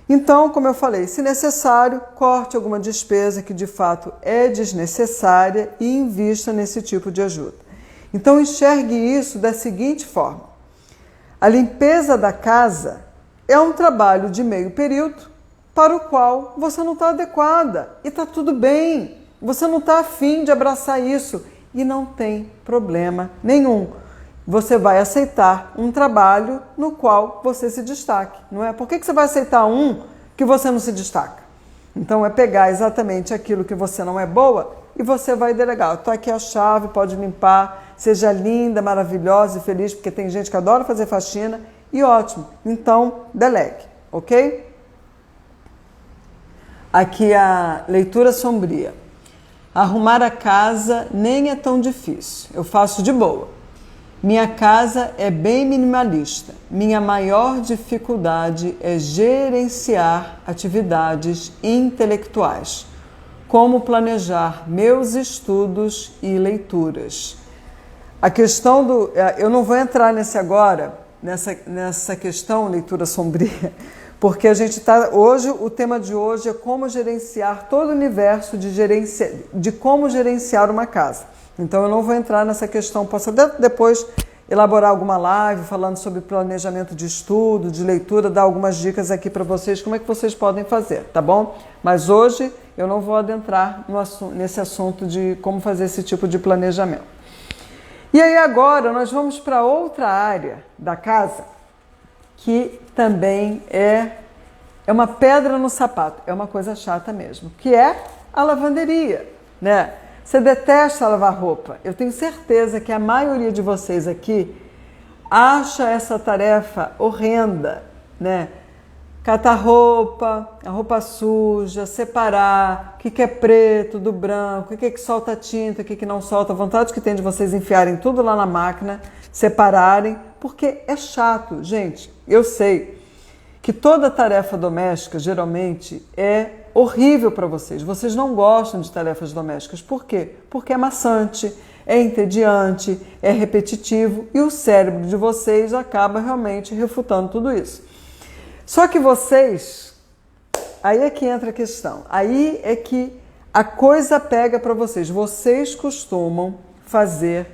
Então, como eu falei, se necessário, corte alguma despesa que de fato é desnecessária e invista nesse tipo de ajuda. Então, enxergue isso da seguinte forma. A limpeza da casa é um trabalho de meio período para o qual você não está adequada e está tudo bem. Você não está afim de abraçar isso e não tem problema nenhum. Você vai aceitar um trabalho no qual você se destaque, não é? Por que você vai aceitar um que você não se destaca? Então é pegar exatamente aquilo que você não é boa e você vai delegar. Estou aqui a chave, pode limpar, seja linda, maravilhosa e feliz, porque tem gente que adora fazer faxina e ótimo. Então delegue, ok? Aqui a leitura sombria. Arrumar a casa nem é tão difícil, eu faço de boa. Minha casa é bem minimalista. Minha maior dificuldade é gerenciar atividades intelectuais, como planejar meus estudos e leituras. A questão do... Eu não vou entrar nessa questão, leitura sombria, porque a gente está hoje, o tema de hoje é como gerenciar todo o universo de como gerenciar uma casa. Então eu não vou entrar nessa questão, posso depois elaborar alguma live falando sobre planejamento de estudo, de leitura, dar algumas dicas aqui para vocês, como é que vocês podem fazer, tá bom? Mas hoje eu não vou adentrar nesse assunto de como fazer esse tipo de planejamento. E aí agora nós vamos para outra área da casa, que também é uma pedra no sapato, é uma coisa chata mesmo, que é a lavanderia, né? Você detesta lavar roupa. Eu tenho certeza que a maioria de vocês aqui acha essa tarefa horrenda, né? Catar roupa, a roupa suja, separar o que é preto do branco, o que solta tinta, o que não solta. A vontade que tem de vocês enfiarem tudo lá na máquina, separarem, porque é chato, gente. Eu sei que toda tarefa doméstica geralmente é horrível para vocês. Vocês não gostam de tarefas domésticas. Por quê? Porque é maçante, é entediante, é repetitivo e o cérebro de vocês acaba realmente refutando tudo isso. Só que vocês, aí é que entra a questão, aí é que a coisa pega para vocês. Vocês costumam fazer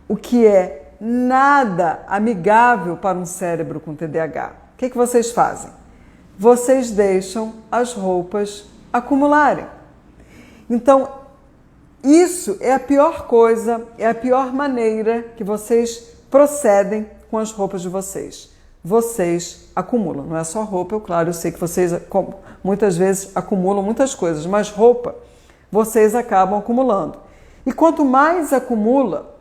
o que é nada amigável para um cérebro com TDAH. O que vocês fazem? Vocês deixam as roupas acumularem. Então, isso é a pior coisa, é a pior maneira que vocês procedem com as roupas de vocês. Vocês acumulam, não é só roupa, claro, eu sei que vocês muitas vezes acumulam muitas coisas, mas roupa vocês acabam acumulando. E quanto mais acumula,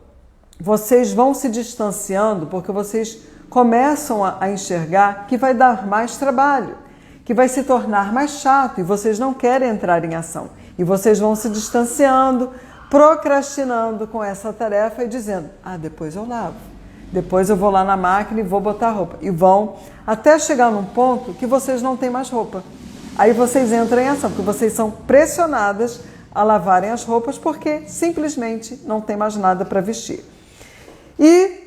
vocês vão se distanciando, porque vocês começam a enxergar que vai dar mais trabalho, que vai se tornar mais chato e vocês não querem entrar em ação. E vocês vão se distanciando, procrastinando com essa tarefa e dizendo, depois eu lavo, depois eu vou lá na máquina e vou botar roupa. E vão até chegar num ponto que vocês não têm mais roupa. Aí vocês entram em ação, porque vocês são pressionadas a lavarem as roupas porque simplesmente não tem mais nada para vestir. E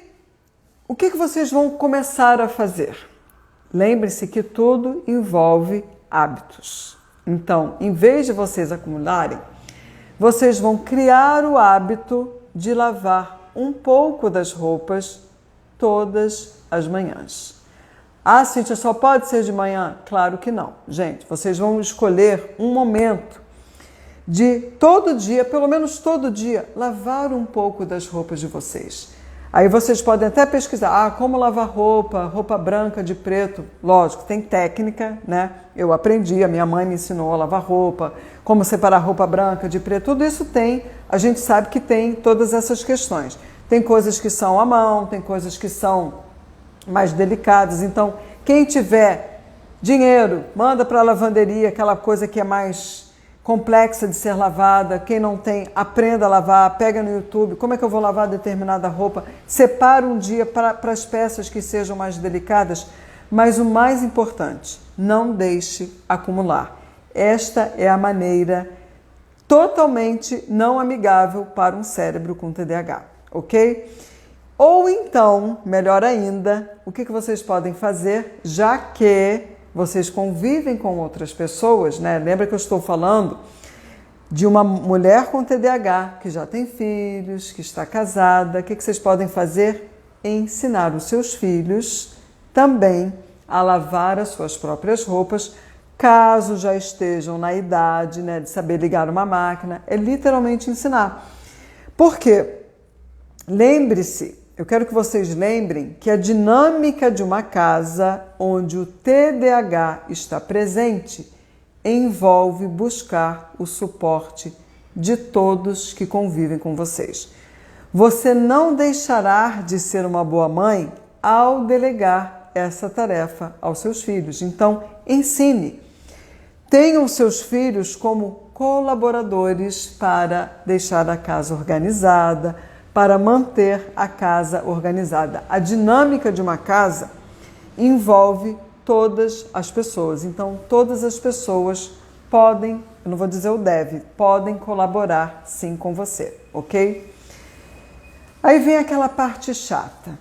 o que vocês vão começar a fazer? Lembre-se que tudo envolve hábitos. Então, em vez de vocês acumularem, vocês vão criar o hábito de lavar um pouco das roupas todas as manhãs. Cíntia, só pode ser de manhã? Claro que não. Gente, vocês vão escolher um momento de todo dia, pelo menos todo dia, lavar um pouco das roupas de vocês. Aí vocês podem até pesquisar, como lavar roupa branca de preto. Lógico, tem técnica, né? Eu aprendi, a minha mãe me ensinou a lavar roupa, como separar roupa branca de preto, tudo isso tem, a gente sabe que tem todas essas questões. Tem coisas que são à mão, tem coisas que são mais delicadas, então quem tiver dinheiro, manda para a lavanderia, aquela coisa que é mais complexa de ser lavada. Quem não tem, aprenda a lavar, pega no YouTube, como é que eu vou lavar determinada roupa, separa um dia para as peças que sejam mais delicadas, mas o mais importante, não deixe acumular. Esta é a maneira totalmente não amigável para um cérebro com TDAH, ok? Ou então, melhor ainda, o que vocês podem fazer, já que vocês convivem com outras pessoas, né? Lembra que eu estou falando de uma mulher com TDAH que já tem filhos, que está casada. O que vocês podem fazer? Ensinar os seus filhos também a lavar as suas próprias roupas, caso já estejam na idade, né, de saber ligar uma máquina. É literalmente ensinar. Por quê? Lembre-se, eu quero que vocês lembrem que a dinâmica de uma casa onde o TDAH está presente envolve buscar o suporte de todos que convivem com vocês. Você não deixará de ser uma boa mãe ao delegar essa tarefa aos seus filhos. Então, ensine. Tenham seus filhos como colaboradores para deixar a casa organizada, para manter a casa organizada. A dinâmica de uma casa envolve todas as pessoas. Então, todas as pessoas podem, eu não vou dizer o deve, podem colaborar sim com você, ok? Aí vem aquela parte chata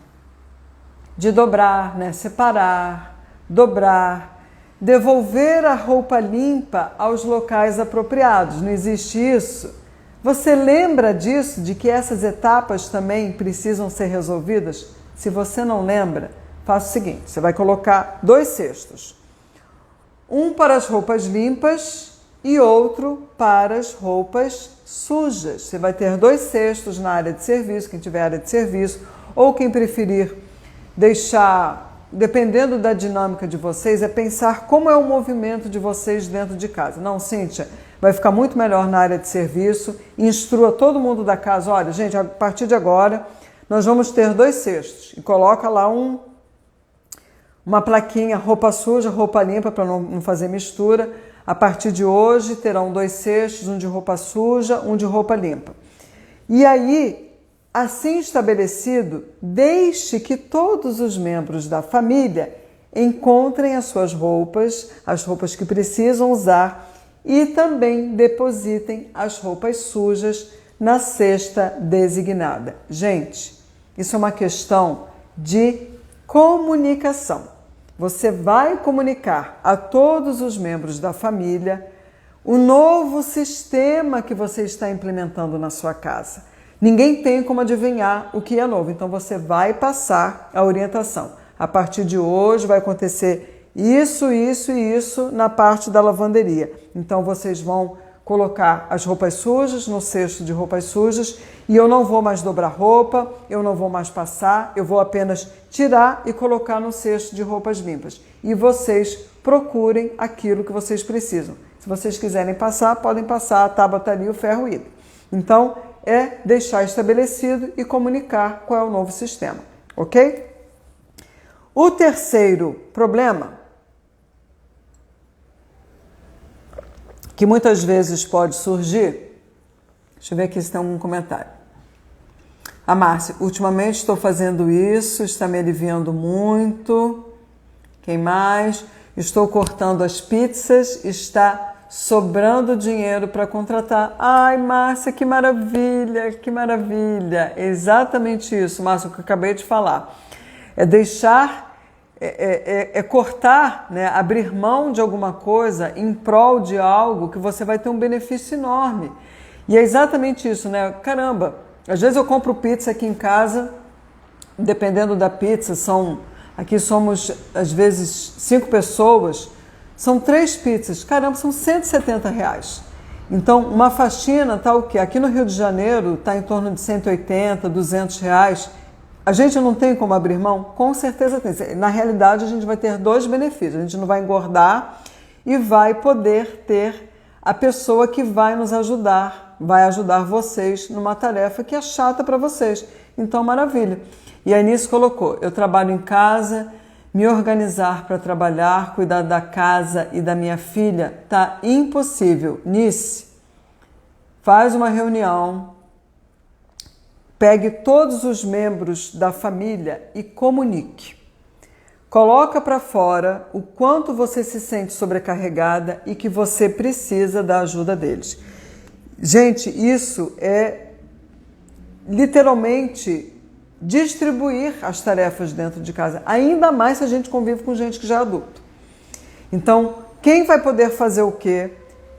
de dobrar, né? Separar, dobrar, devolver a roupa limpa aos locais apropriados. Não existe isso? Você lembra disso, de que essas etapas também precisam ser resolvidas? Se você não lembra, faça o seguinte, você vai colocar 2 cestos. Um para as roupas limpas e outro para as roupas sujas. Você vai ter 2 cestos na área de serviço, quem tiver área de serviço, ou quem preferir deixar, dependendo da dinâmica de vocês, é pensar como é o movimento de vocês dentro de casa. Não, Cíntia, vai ficar muito melhor na área de serviço. Instrua todo mundo da casa, olha, gente, a partir de agora nós vamos ter 2 cestos. E coloca lá uma plaquinha, roupa suja, roupa limpa, para não fazer mistura. A partir de hoje terão 2 cestos, um de roupa suja, um de roupa limpa. E aí, assim estabelecido, deixe que todos os membros da família encontrem as suas roupas, as roupas que precisam usar, e também depositem as roupas sujas na cesta designada. Gente, isso é uma questão de comunicação. Você vai comunicar a todos os membros da família o novo sistema que você está implementando na sua casa. Ninguém tem como adivinhar o que é novo, então você vai passar a orientação. A partir de hoje vai acontecer isso, isso e isso na parte da lavanderia. Então vocês vão colocar as roupas sujas no cesto de roupas sujas e eu não vou mais dobrar roupa, eu não vou mais passar, eu vou apenas tirar e colocar no cesto de roupas limpas. E vocês procurem aquilo que vocês precisam. Se vocês quiserem passar, podem passar, a tábua está ali, o ferro idem. Então, é deixar estabelecido e comunicar qual é o novo sistema, ok? O terceiro problema, que muitas vezes pode surgir, deixa eu ver aqui se tem um comentário. A Márcia, ultimamente estou fazendo isso, está me aliviando muito. Quem mais? Estou cortando as pizzas, está sobrando dinheiro para contratar. Ai, Márcia, que maravilha, que maravilha. É exatamente isso, Márcia, o que eu acabei de falar. É deixar, cortar, né? Abrir mão de alguma coisa em prol de algo que você vai ter um benefício enorme. E é exatamente isso, né? Caramba, às vezes eu compro pizza aqui em casa, dependendo da pizza, aqui somos às vezes 5 pessoas, são 3 pizzas, caramba, são R$170. Então, uma faxina está o quê? Aqui no Rio de Janeiro está em torno de 180, 200 reais. A gente não tem como abrir mão? Com certeza tem. Na realidade, a gente vai ter dois benefícios. A gente não vai engordar e vai poder ter a pessoa que vai nos ajudar, vai ajudar vocês numa tarefa que é chata para vocês. Então, maravilha. E a Anice colocou, eu trabalho em casa, me organizar para trabalhar, cuidar da casa e da minha filha, tá impossível. Nice, faz uma reunião, pegue todos os membros da família e comunique. Coloca para fora o quanto você se sente sobrecarregada e que você precisa da ajuda deles. Gente, isso é literalmente distribuir as tarefas dentro de casa, ainda mais se a gente convive com gente que já é adulto. Então, quem vai poder fazer o quê?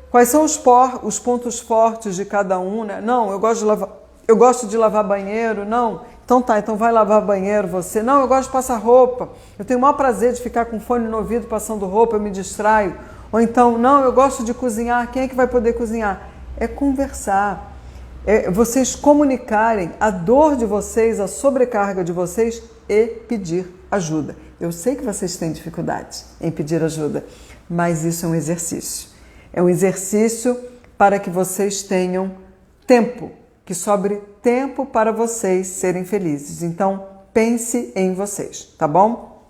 Quais são os pontos fortes de cada um, né? Não, eu gosto de lavar banheiro, não. Então tá, então vai lavar banheiro você. Não, eu gosto de passar roupa. Eu tenho o maior prazer de ficar com fone no ouvido passando roupa, eu me distraio. Ou então, não, eu gosto de cozinhar. Quem é que vai poder cozinhar? É conversar. É vocês comunicarem a dor de vocês, a sobrecarga de vocês e pedir ajuda. Eu sei que vocês têm dificuldade em pedir ajuda, mas isso é um exercício. É um exercício para que vocês tenham tempo, que sobre tempo para vocês serem felizes. Então, pense em vocês, tá bom?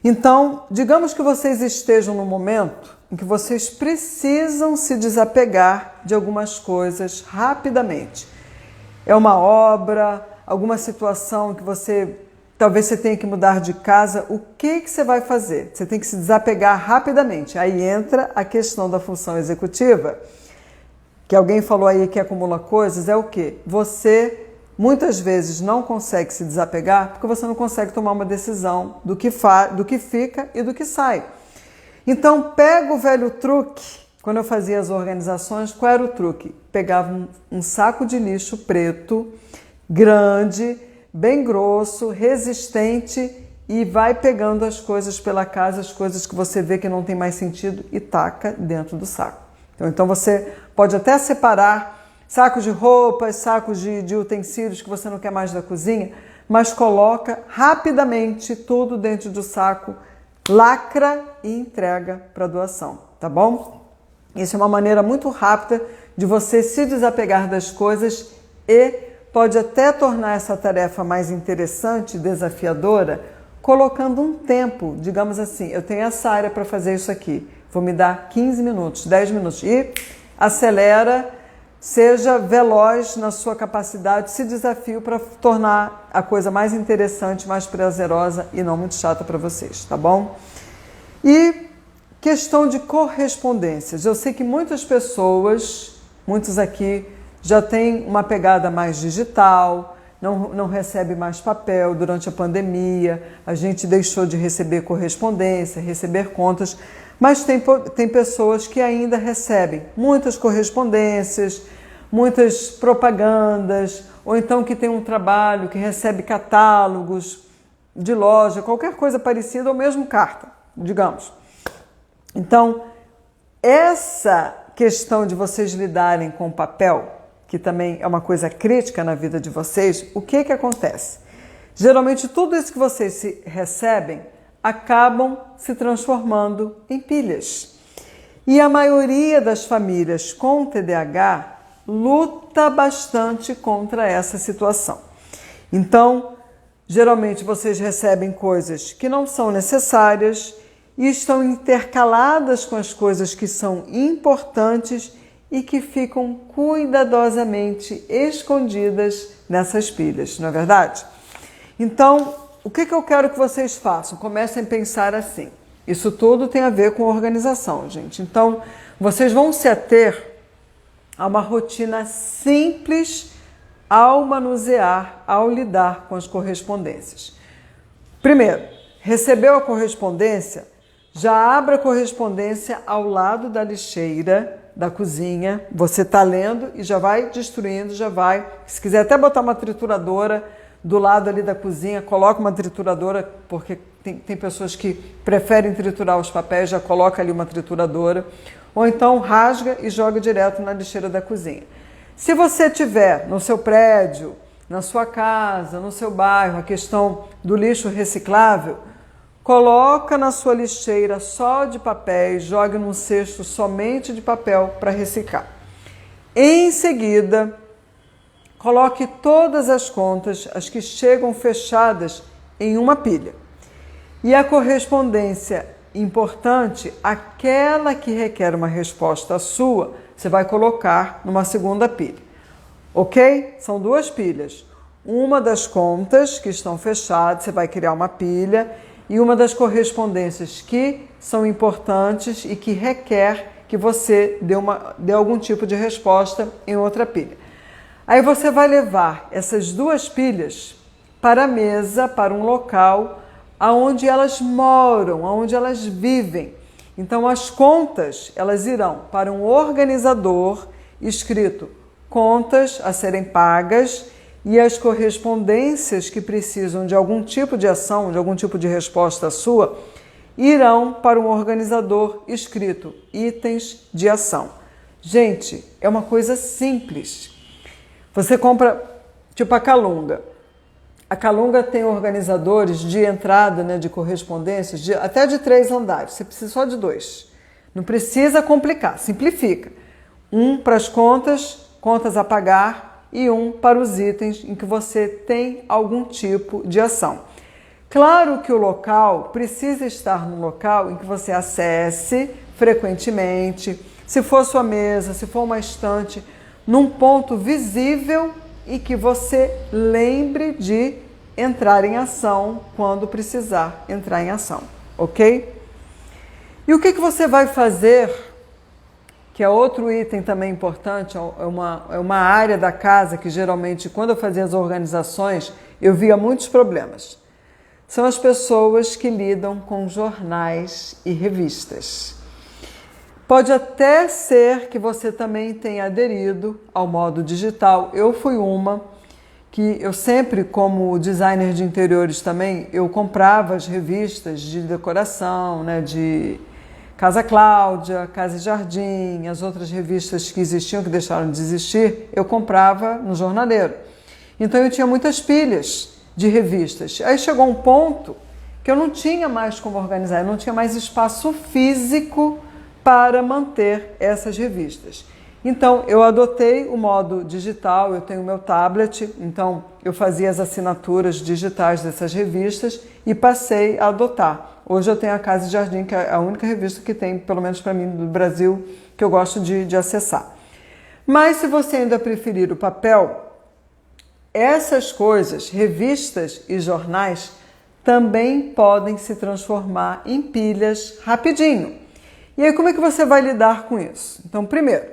Então, digamos que vocês estejam num momento em que vocês precisam se desapegar de algumas coisas rapidamente. É uma obra, alguma situação que talvez você tenha que mudar de casa. O que você vai fazer? Você tem que se desapegar rapidamente. Aí entra a questão da função executiva, que alguém falou aí que acumula coisas, é o quê? Você muitas vezes não consegue se desapegar porque você não consegue tomar uma decisão do que fica e do que sai. Então, pega o velho truque. Quando eu fazia as organizações, qual era o truque? Pegava um saco de lixo preto, grande, bem grosso, resistente e vai pegando as coisas pela casa, as coisas que você vê que não tem mais sentido e taca dentro do saco. Então você pode até separar sacos de roupas, sacos de utensílios que você não quer mais da cozinha, mas coloca rapidamente tudo dentro do saco, lacra e entrega para doação, tá bom? Isso é uma maneira muito rápida de você se desapegar das coisas e pode até tornar essa tarefa mais interessante, desafiadora, colocando um tempo, digamos assim, eu tenho essa área para fazer isso aqui, vou me dar 15 minutos, 10 minutos e acelera, seja veloz na sua capacidade, se desafio para tornar a coisa mais interessante, mais prazerosa e não muito chata para vocês, tá bom? E questão de correspondências. Eu sei que muitas pessoas, muitos aqui, já têm uma pegada mais digital, não recebe mais papel durante a pandemia, a gente deixou de receber correspondência, receber contas, mas tem pessoas que ainda recebem muitas correspondências, muitas propagandas, ou então que tem um trabalho que recebe catálogos de loja, qualquer coisa parecida, ou mesmo carta, digamos. Então, essa questão de vocês lidarem com o papel, que também é uma coisa crítica na vida de vocês, o que acontece? Geralmente tudo isso que vocês recebem acabam se transformando em pilhas. E a maioria das famílias com TDAH luta bastante contra essa situação. Então, geralmente vocês recebem coisas que não são necessárias e estão intercaladas com as coisas que são importantes e que ficam cuidadosamente escondidas nessas pilhas, não é verdade? Então, o que eu quero que vocês façam? Comecem a pensar assim. Isso tudo tem a ver com organização, gente. Então, vocês vão se ater a uma rotina simples ao manusear, ao lidar com as correspondências. Primeiro, recebeu a correspondência? Já abra a correspondência ao lado da lixeira da cozinha. Você está lendo e já vai destruindo, já vai. Se quiser até botar uma trituradora do lado ali da cozinha, coloca uma trituradora, porque tem pessoas que preferem triturar os papéis, já coloca ali uma trituradora. ou então rasga e joga direto na lixeira da cozinha. Se você tiver no seu prédio, na sua casa, no seu bairro, a questão do lixo reciclável, coloca na sua lixeira só de papéis, jogue num cesto somente de papel para reciclar. Em seguida, coloque todas as contas, as que chegam fechadas, em uma pilha. E a correspondência importante, aquela que requer uma resposta sua, você vai colocar numa segunda pilha. Ok? São duas pilhas. Uma das contas que estão fechadas, você vai criar uma pilha, e uma das correspondências que são importantes e que requer que você dê algum tipo de resposta em outra pilha. Aí você vai levar essas duas pilhas para a mesa, para um local onde elas moram, onde elas vivem. Então as contas, elas irão para um organizador escrito contas a serem pagas, e as correspondências que precisam de algum tipo de ação, de algum tipo de resposta sua, irão para um organizador escrito itens de ação. Gente, é uma coisa simples. Você compra, tipo a Calunga. A Calunga tem organizadores de entrada, né, de correspondências, até de 3 andares. Você precisa só de 2. Não precisa complicar, simplifica. Um para as contas a pagar, e um para os itens em que você tem algum tipo de ação. Claro que o local precisa estar num local em que você acesse frequentemente, se for sua mesa, se for uma estante, num ponto visível e que você lembre de entrar em ação quando precisar entrar em ação, ok? E o que você vai fazer, que é outro item também importante, é uma área da casa que geralmente, quando eu fazia as organizações, eu via muitos problemas. São as pessoas que lidam com jornais e revistas. Pode até ser que você também tenha aderido ao modo digital. Eu fui uma que eu sempre, como designer de interiores também, eu comprava as revistas de decoração, né, de Casa Cláudia, Casa e Jardim, as outras revistas que existiam, que deixaram de existir, eu comprava no jornaleiro. Então eu tinha muitas pilhas de revistas. Aí chegou um ponto que eu não tinha mais como organizar, eu não tinha mais espaço físico para manter essas revistas. Então eu adotei o modo digital, eu tenho o meu tablet, então eu fazia as assinaturas digitais dessas revistas e passei a adotar. Hoje eu tenho a Casa e Jardim, que é a única revista que tem, pelo menos para mim, do Brasil, que eu gosto de acessar. Mas se você ainda preferir o papel, essas coisas, revistas e jornais, também podem se transformar em pilhas rapidinho. E aí como é que você vai lidar com isso? Então, primeiro,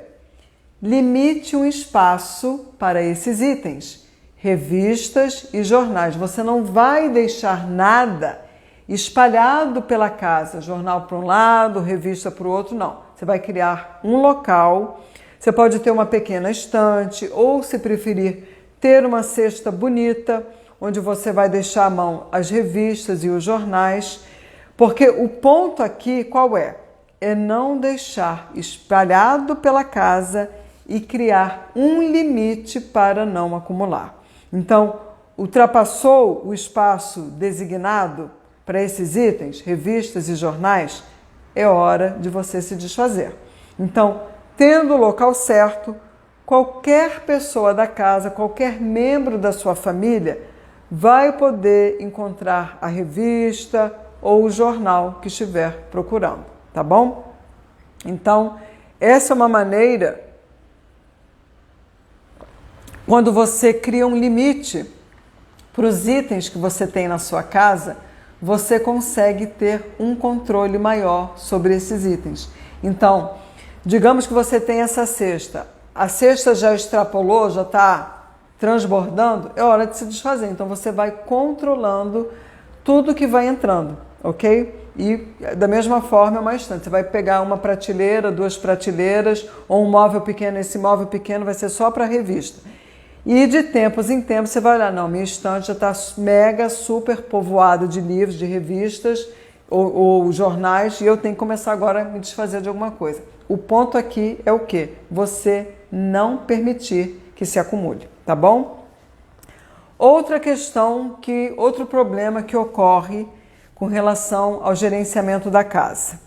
limite um espaço para esses itens, revistas e jornais. Você não vai deixar nada espalhado pela casa, jornal para um lado, revista para o outro, não. Você vai criar um local, você pode ter uma pequena estante ou, se preferir, ter uma cesta bonita, onde você vai deixar à mão as revistas e os jornais, porque o ponto aqui qual é? É não deixar espalhado pela casa e criar um limite para não acumular. Então, ultrapassou o espaço designado para esses itens, revistas e jornais, é hora de você se desfazer. Então, tendo o local certo, qualquer pessoa da casa, qualquer membro da sua família vai poder encontrar a revista ou o jornal que estiver procurando, tá bom? Então, essa é uma maneira, quando você cria um limite para os itens que você tem na sua casa, você consegue ter um controle maior sobre esses itens. Então, digamos que você tem essa cesta, a cesta já extrapolou, já está transbordando, é hora de se desfazer. Então você vai controlando tudo que vai entrando, ok? E da mesma forma é uma estante. Você vai pegar uma prateleira, 2 prateleiras ou um móvel pequeno. Esse móvel pequeno vai ser só para revista. E de tempos em tempos você vai olhar, não, minha estante já está mega, super povoada de livros, de revistas, ou jornais, e eu tenho que começar agora a me desfazer de alguma coisa. O ponto aqui é o quê? Você não permitir que se acumule, tá bom? Outro problema que ocorre com relação ao gerenciamento da casa.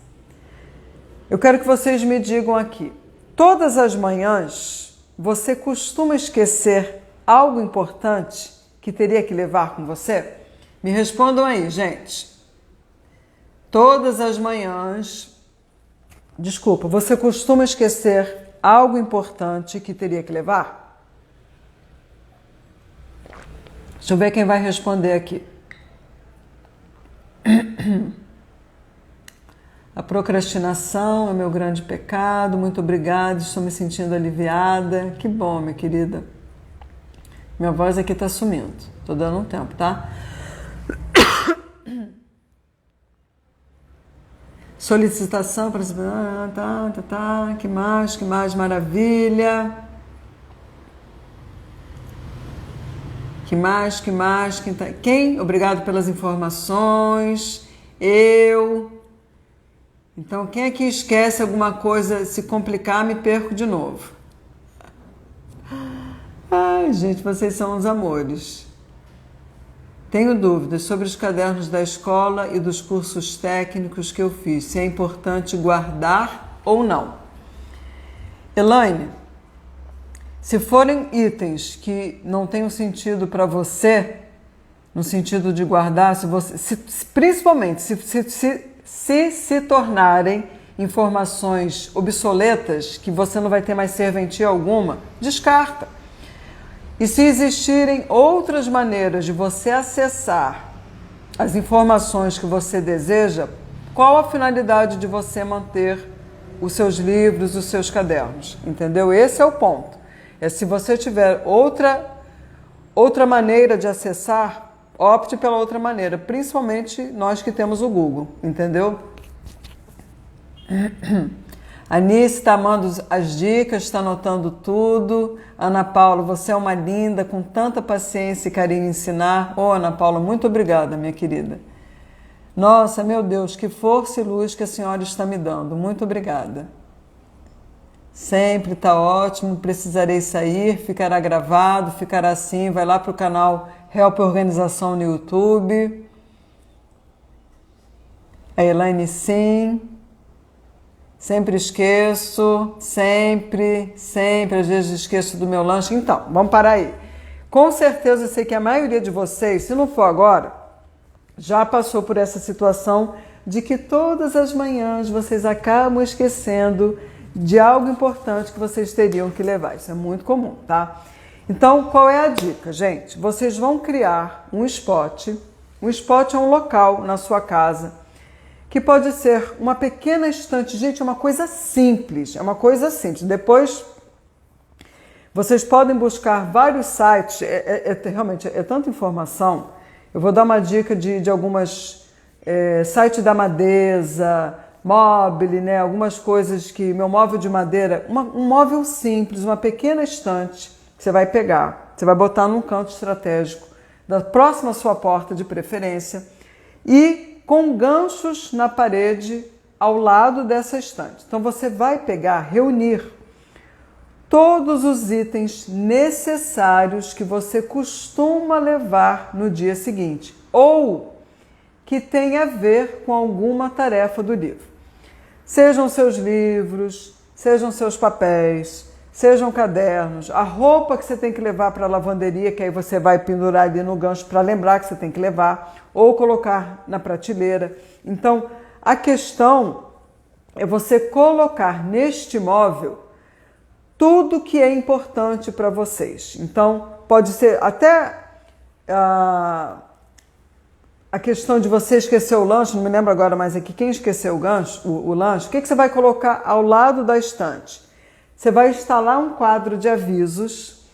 Eu quero que vocês me digam aqui, todas as manhãs você costuma esquecer algo importante que teria que levar com você? Me respondam aí, gente. Todas as manhãs, você costuma esquecer algo importante que teria que levar? Deixa eu ver quem vai responder aqui. A procrastinação é meu grande pecado. Muito obrigada, estou me sentindo aliviada. Que bom, minha querida. Minha voz aqui está sumindo. Estou dando um tempo, tá? Solicitação para... que mais, maravilha. Que mais? Quem? Obrigado pelas informações. Eu. Então, quem aqui esquece alguma coisa, se complicar, me perco de novo. Ai, gente, vocês são uns amores. Tenho dúvidas sobre os cadernos da escola e dos cursos técnicos que eu fiz, se é importante guardar ou não. Elaine, se forem itens que não tenham sentido para você, no sentido de guardar, principalmente se tornarem informações obsoletas, que você não vai ter mais serventia alguma, descarta. E se existirem outras maneiras de você acessar as informações que você deseja, qual a finalidade de você manter os seus livros, os seus cadernos? Entendeu? Esse é o ponto. Se você tiver outra maneira de acessar, opte pela outra maneira, principalmente nós que temos o Google, entendeu? A Anice está amando as dicas, está anotando tudo. Ana Paula, você é uma linda, com tanta paciência e carinho em ensinar. Ana Paula, muito obrigada, minha querida. Nossa, meu Deus, que força e luz que a senhora está me dando. Muito obrigada. Sempre está ótimo, precisarei sair, ficará gravado, ficará assim, vai lá para o canal Help Organização no YouTube. A Elaine, sim. Sempre esqueço, sempre, às vezes esqueço do meu lanche. Então, vamos parar aí. Com certeza eu sei que a maioria de vocês, se não for agora, já passou por essa situação de que todas as manhãs vocês acabam esquecendo de algo importante que vocês teriam que levar. Isso é muito comum, tá? Então, qual é a dica, gente? Vocês vão criar um spot. Um spot é um local na sua casa que pode ser uma pequena estante. Gente, é uma coisa simples, Depois, vocês podem buscar vários sites, realmente é tanta informação. Eu vou dar uma dica de algumas sites da Madesa, Mobile, né? Algumas coisas que... Meu móvel de madeira, um móvel simples, uma pequena estante que você vai pegar, você vai botar num canto estratégico, próximo à sua porta de preferência, e com ganchos na parede ao lado dessa estante. Então você vai reunir todos os itens necessários que você costuma levar no dia seguinte, ou que tem a ver com alguma tarefa do livro. Sejam seus livros, sejam seus papéis, sejam cadernos, a roupa que você tem que levar para a lavanderia, que aí você vai pendurar ali no gancho para lembrar que você tem que levar, ou colocar na prateleira. Então, a questão é você colocar neste móvel tudo que é importante para vocês. Então, pode ser até a questão de você esquecer o lanche, não me lembro agora mais aqui, quem esqueceu o lanche, o que você vai colocar ao lado da estante? Você vai instalar um quadro de avisos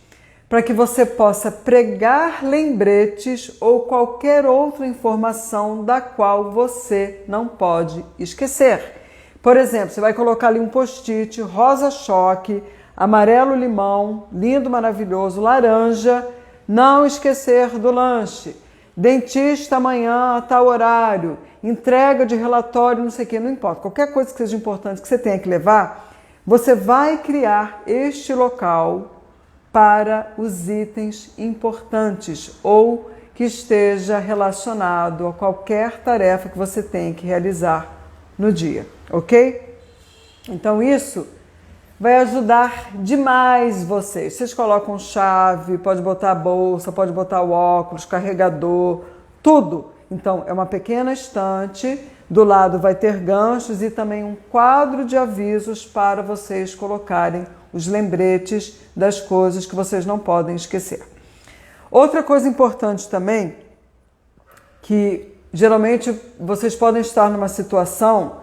para que você possa pregar lembretes ou qualquer outra informação da qual você não pode esquecer. Por exemplo, você vai colocar ali um post-it, rosa choque, amarelo limão, lindo, maravilhoso, laranja, não esquecer do lanche, dentista amanhã a tal horário. entrega de relatório, não sei o que, não importa. Qualquer coisa que seja importante que você tenha que levar, você vai criar este local para os itens importantes ou que esteja relacionado a qualquer tarefa que você tem que realizar no dia, ok? Então isso vai ajudar demais vocês. Vocês colocam chave, pode botar a bolsa, pode botar o óculos, carregador, tudo. Então é uma pequena estante, do lado vai ter ganchos e também um quadro de avisos para vocês colocarem os lembretes das coisas que vocês não podem esquecer. Outra coisa importante também, que geralmente vocês podem estar numa situação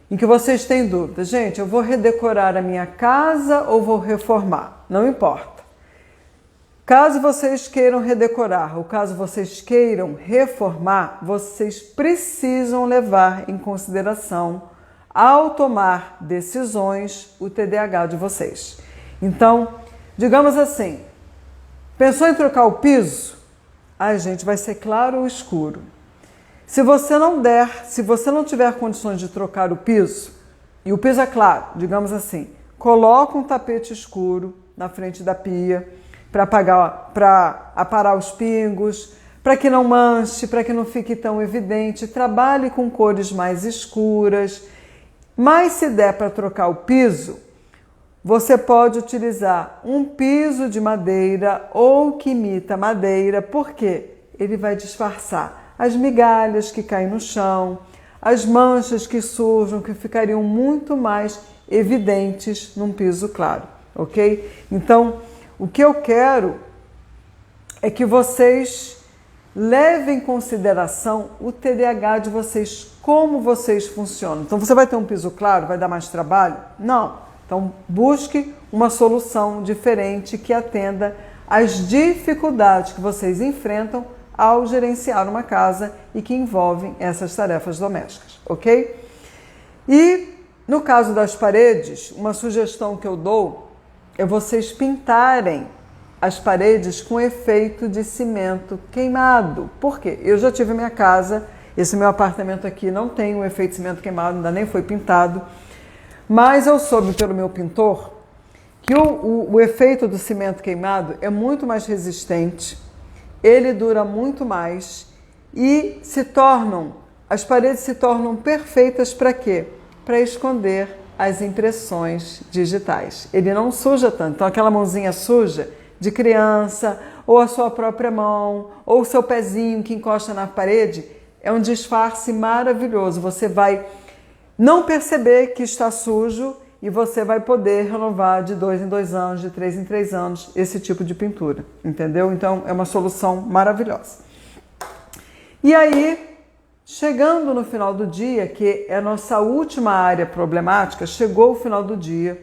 em que vocês têm dúvida. Gente, eu vou redecorar a minha casa ou vou reformar? Não importa. Caso vocês queiram redecorar ou caso vocês queiram reformar, vocês precisam levar em consideração, ao tomar decisões, o TDAH de vocês. Então, digamos assim, pensou em trocar o piso? Ai, gente, vai ser claro ou escuro? Se você não tiver condições de trocar o piso, e o piso é claro, digamos assim, coloca um tapete escuro na frente da pia para aparar os pingos, para que não manche, para que não fique tão evidente. Trabalhe com cores mais escuras. Mas se der para trocar o piso, você pode utilizar um piso de madeira ou que imita madeira, porque ele vai disfarçar as migalhas que caem no chão, as manchas que surjam, que ficariam muito mais evidentes num piso claro, ok? Então, o que eu quero é que vocês levem em consideração o TDAH de vocês, como vocês funcionam. Então, você vai ter um piso claro, vai dar mais trabalho? Não. Então, busque uma solução diferente que atenda às dificuldades que vocês enfrentam ao gerenciar uma casa e que envolvem essas tarefas domésticas, ok? E no caso das paredes, uma sugestão que eu dou é vocês pintarem as paredes com efeito de cimento queimado. Por quê? Eu já tive minha casa, esse meu apartamento aqui não tem um efeito de cimento queimado, ainda nem foi pintado, mas eu soube pelo meu pintor que o efeito do cimento queimado é muito mais resistente, ele dura muito mais e as paredes se tornam perfeitas para quê? Para esconder as impressões digitais. Ele não suja tanto, então aquela mãozinha suja de criança, ou a sua própria mão, ou o seu pezinho que encosta na parede, é um disfarce maravilhoso. Você vai não perceber que está sujo e você vai poder renovar de 2 em 2 anos, de 3 em 3 anos, esse tipo de pintura, entendeu? Então, é uma solução maravilhosa. E aí, chegando no final do dia, que é a nossa última área problemática, chegou o final do dia,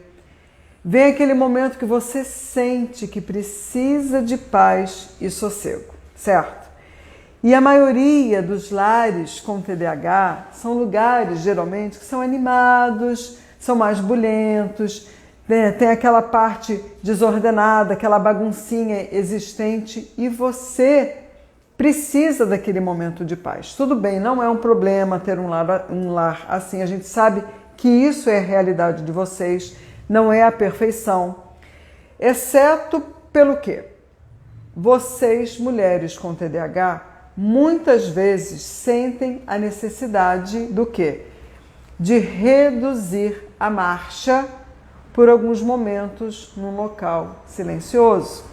vem aquele momento que você sente que precisa de paz e sossego, certo? E a maioria dos lares com TDAH são lugares, geralmente, que são animados, são mais bulhentos, né? Tem aquela parte desordenada, aquela baguncinha existente e você precisa daquele momento de paz. Tudo bem, não é um problema ter um lar assim, a gente sabe que isso é a realidade de vocês, não é a perfeição, exceto pelo quê? Vocês, mulheres com TDAH, muitas vezes sentem a necessidade do quê? De reduzir a marcha por alguns momentos num local silencioso.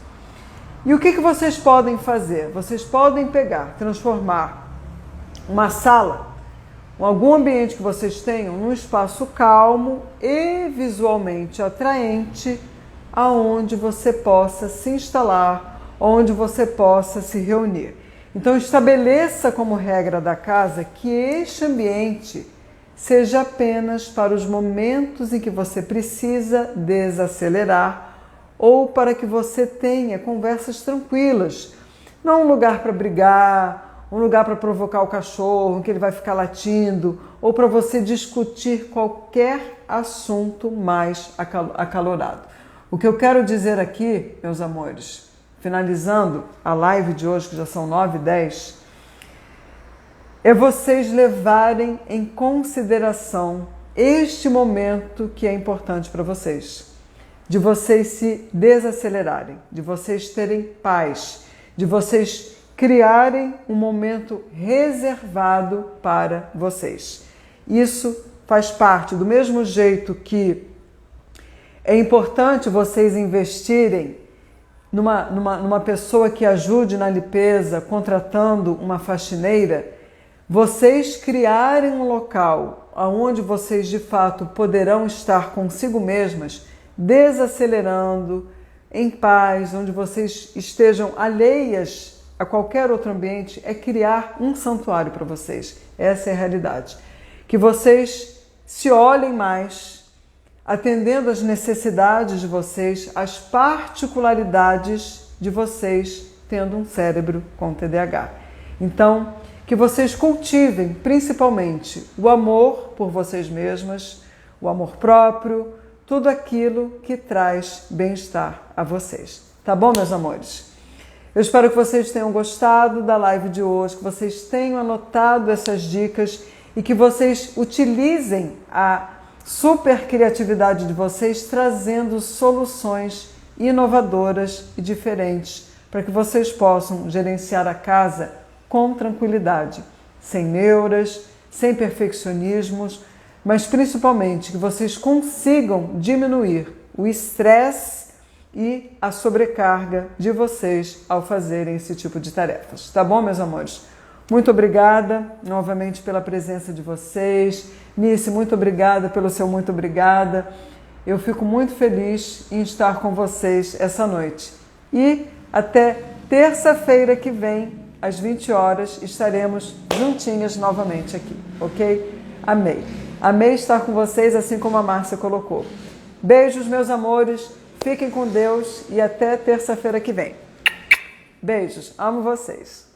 E o que vocês podem fazer? Vocês podem transformar uma sala, algum ambiente que vocês tenham, num espaço calmo e visualmente atraente, aonde você possa se instalar, onde você possa se reunir. Então estabeleça como regra da casa que este ambiente seja apenas para os momentos em que você precisa desacelerar ou para que você tenha conversas tranquilas. Não um lugar para brigar, um lugar para provocar o cachorro, que ele vai ficar latindo, ou para você discutir qualquer assunto mais acalorado. O que eu quero dizer aqui, meus amores, finalizando a live de hoje, que já são 9h10, é vocês levarem em consideração este momento que é importante para vocês, de vocês se desacelerarem, de vocês terem paz, de vocês criarem um momento reservado para vocês. Isso faz parte, do mesmo jeito que é importante vocês investirem numa pessoa que ajude na limpeza, contratando uma faxineira, vocês criarem um local onde vocês de fato poderão estar consigo mesmas, desacelerando, em paz, onde vocês estejam alheias a qualquer outro ambiente, é criar um santuário para vocês. Essa é a realidade. Que vocês se olhem mais, atendendo às necessidades de vocês, às particularidades de vocês, tendo um cérebro com TDAH. Então, que vocês cultivem principalmente o amor por vocês mesmas, o amor próprio, tudo aquilo que traz bem-estar a vocês. Tá bom, meus amores? Eu espero que vocês tenham gostado da live de hoje, que vocês tenham anotado essas dicas e que vocês utilizem a super criatividade de vocês, trazendo soluções inovadoras e diferentes para que vocês possam gerenciar a casa com tranquilidade, sem neuras, sem perfeccionismos, mas principalmente que vocês consigam diminuir o estresse e a sobrecarga de vocês ao fazerem esse tipo de tarefas. Tá bom, meus amores? Muito obrigada novamente pela presença de vocês. Nice, muito obrigada pelo seu muito obrigada. Eu fico muito feliz em estar com vocês essa noite. E até terça-feira que vem, às 20 horas, estaremos juntinhas novamente aqui, ok? Amei. Amei estar com vocês, assim como a Márcia colocou. Beijos, meus amores. Fiquem com Deus e até terça-feira que vem. Beijos. Amo vocês.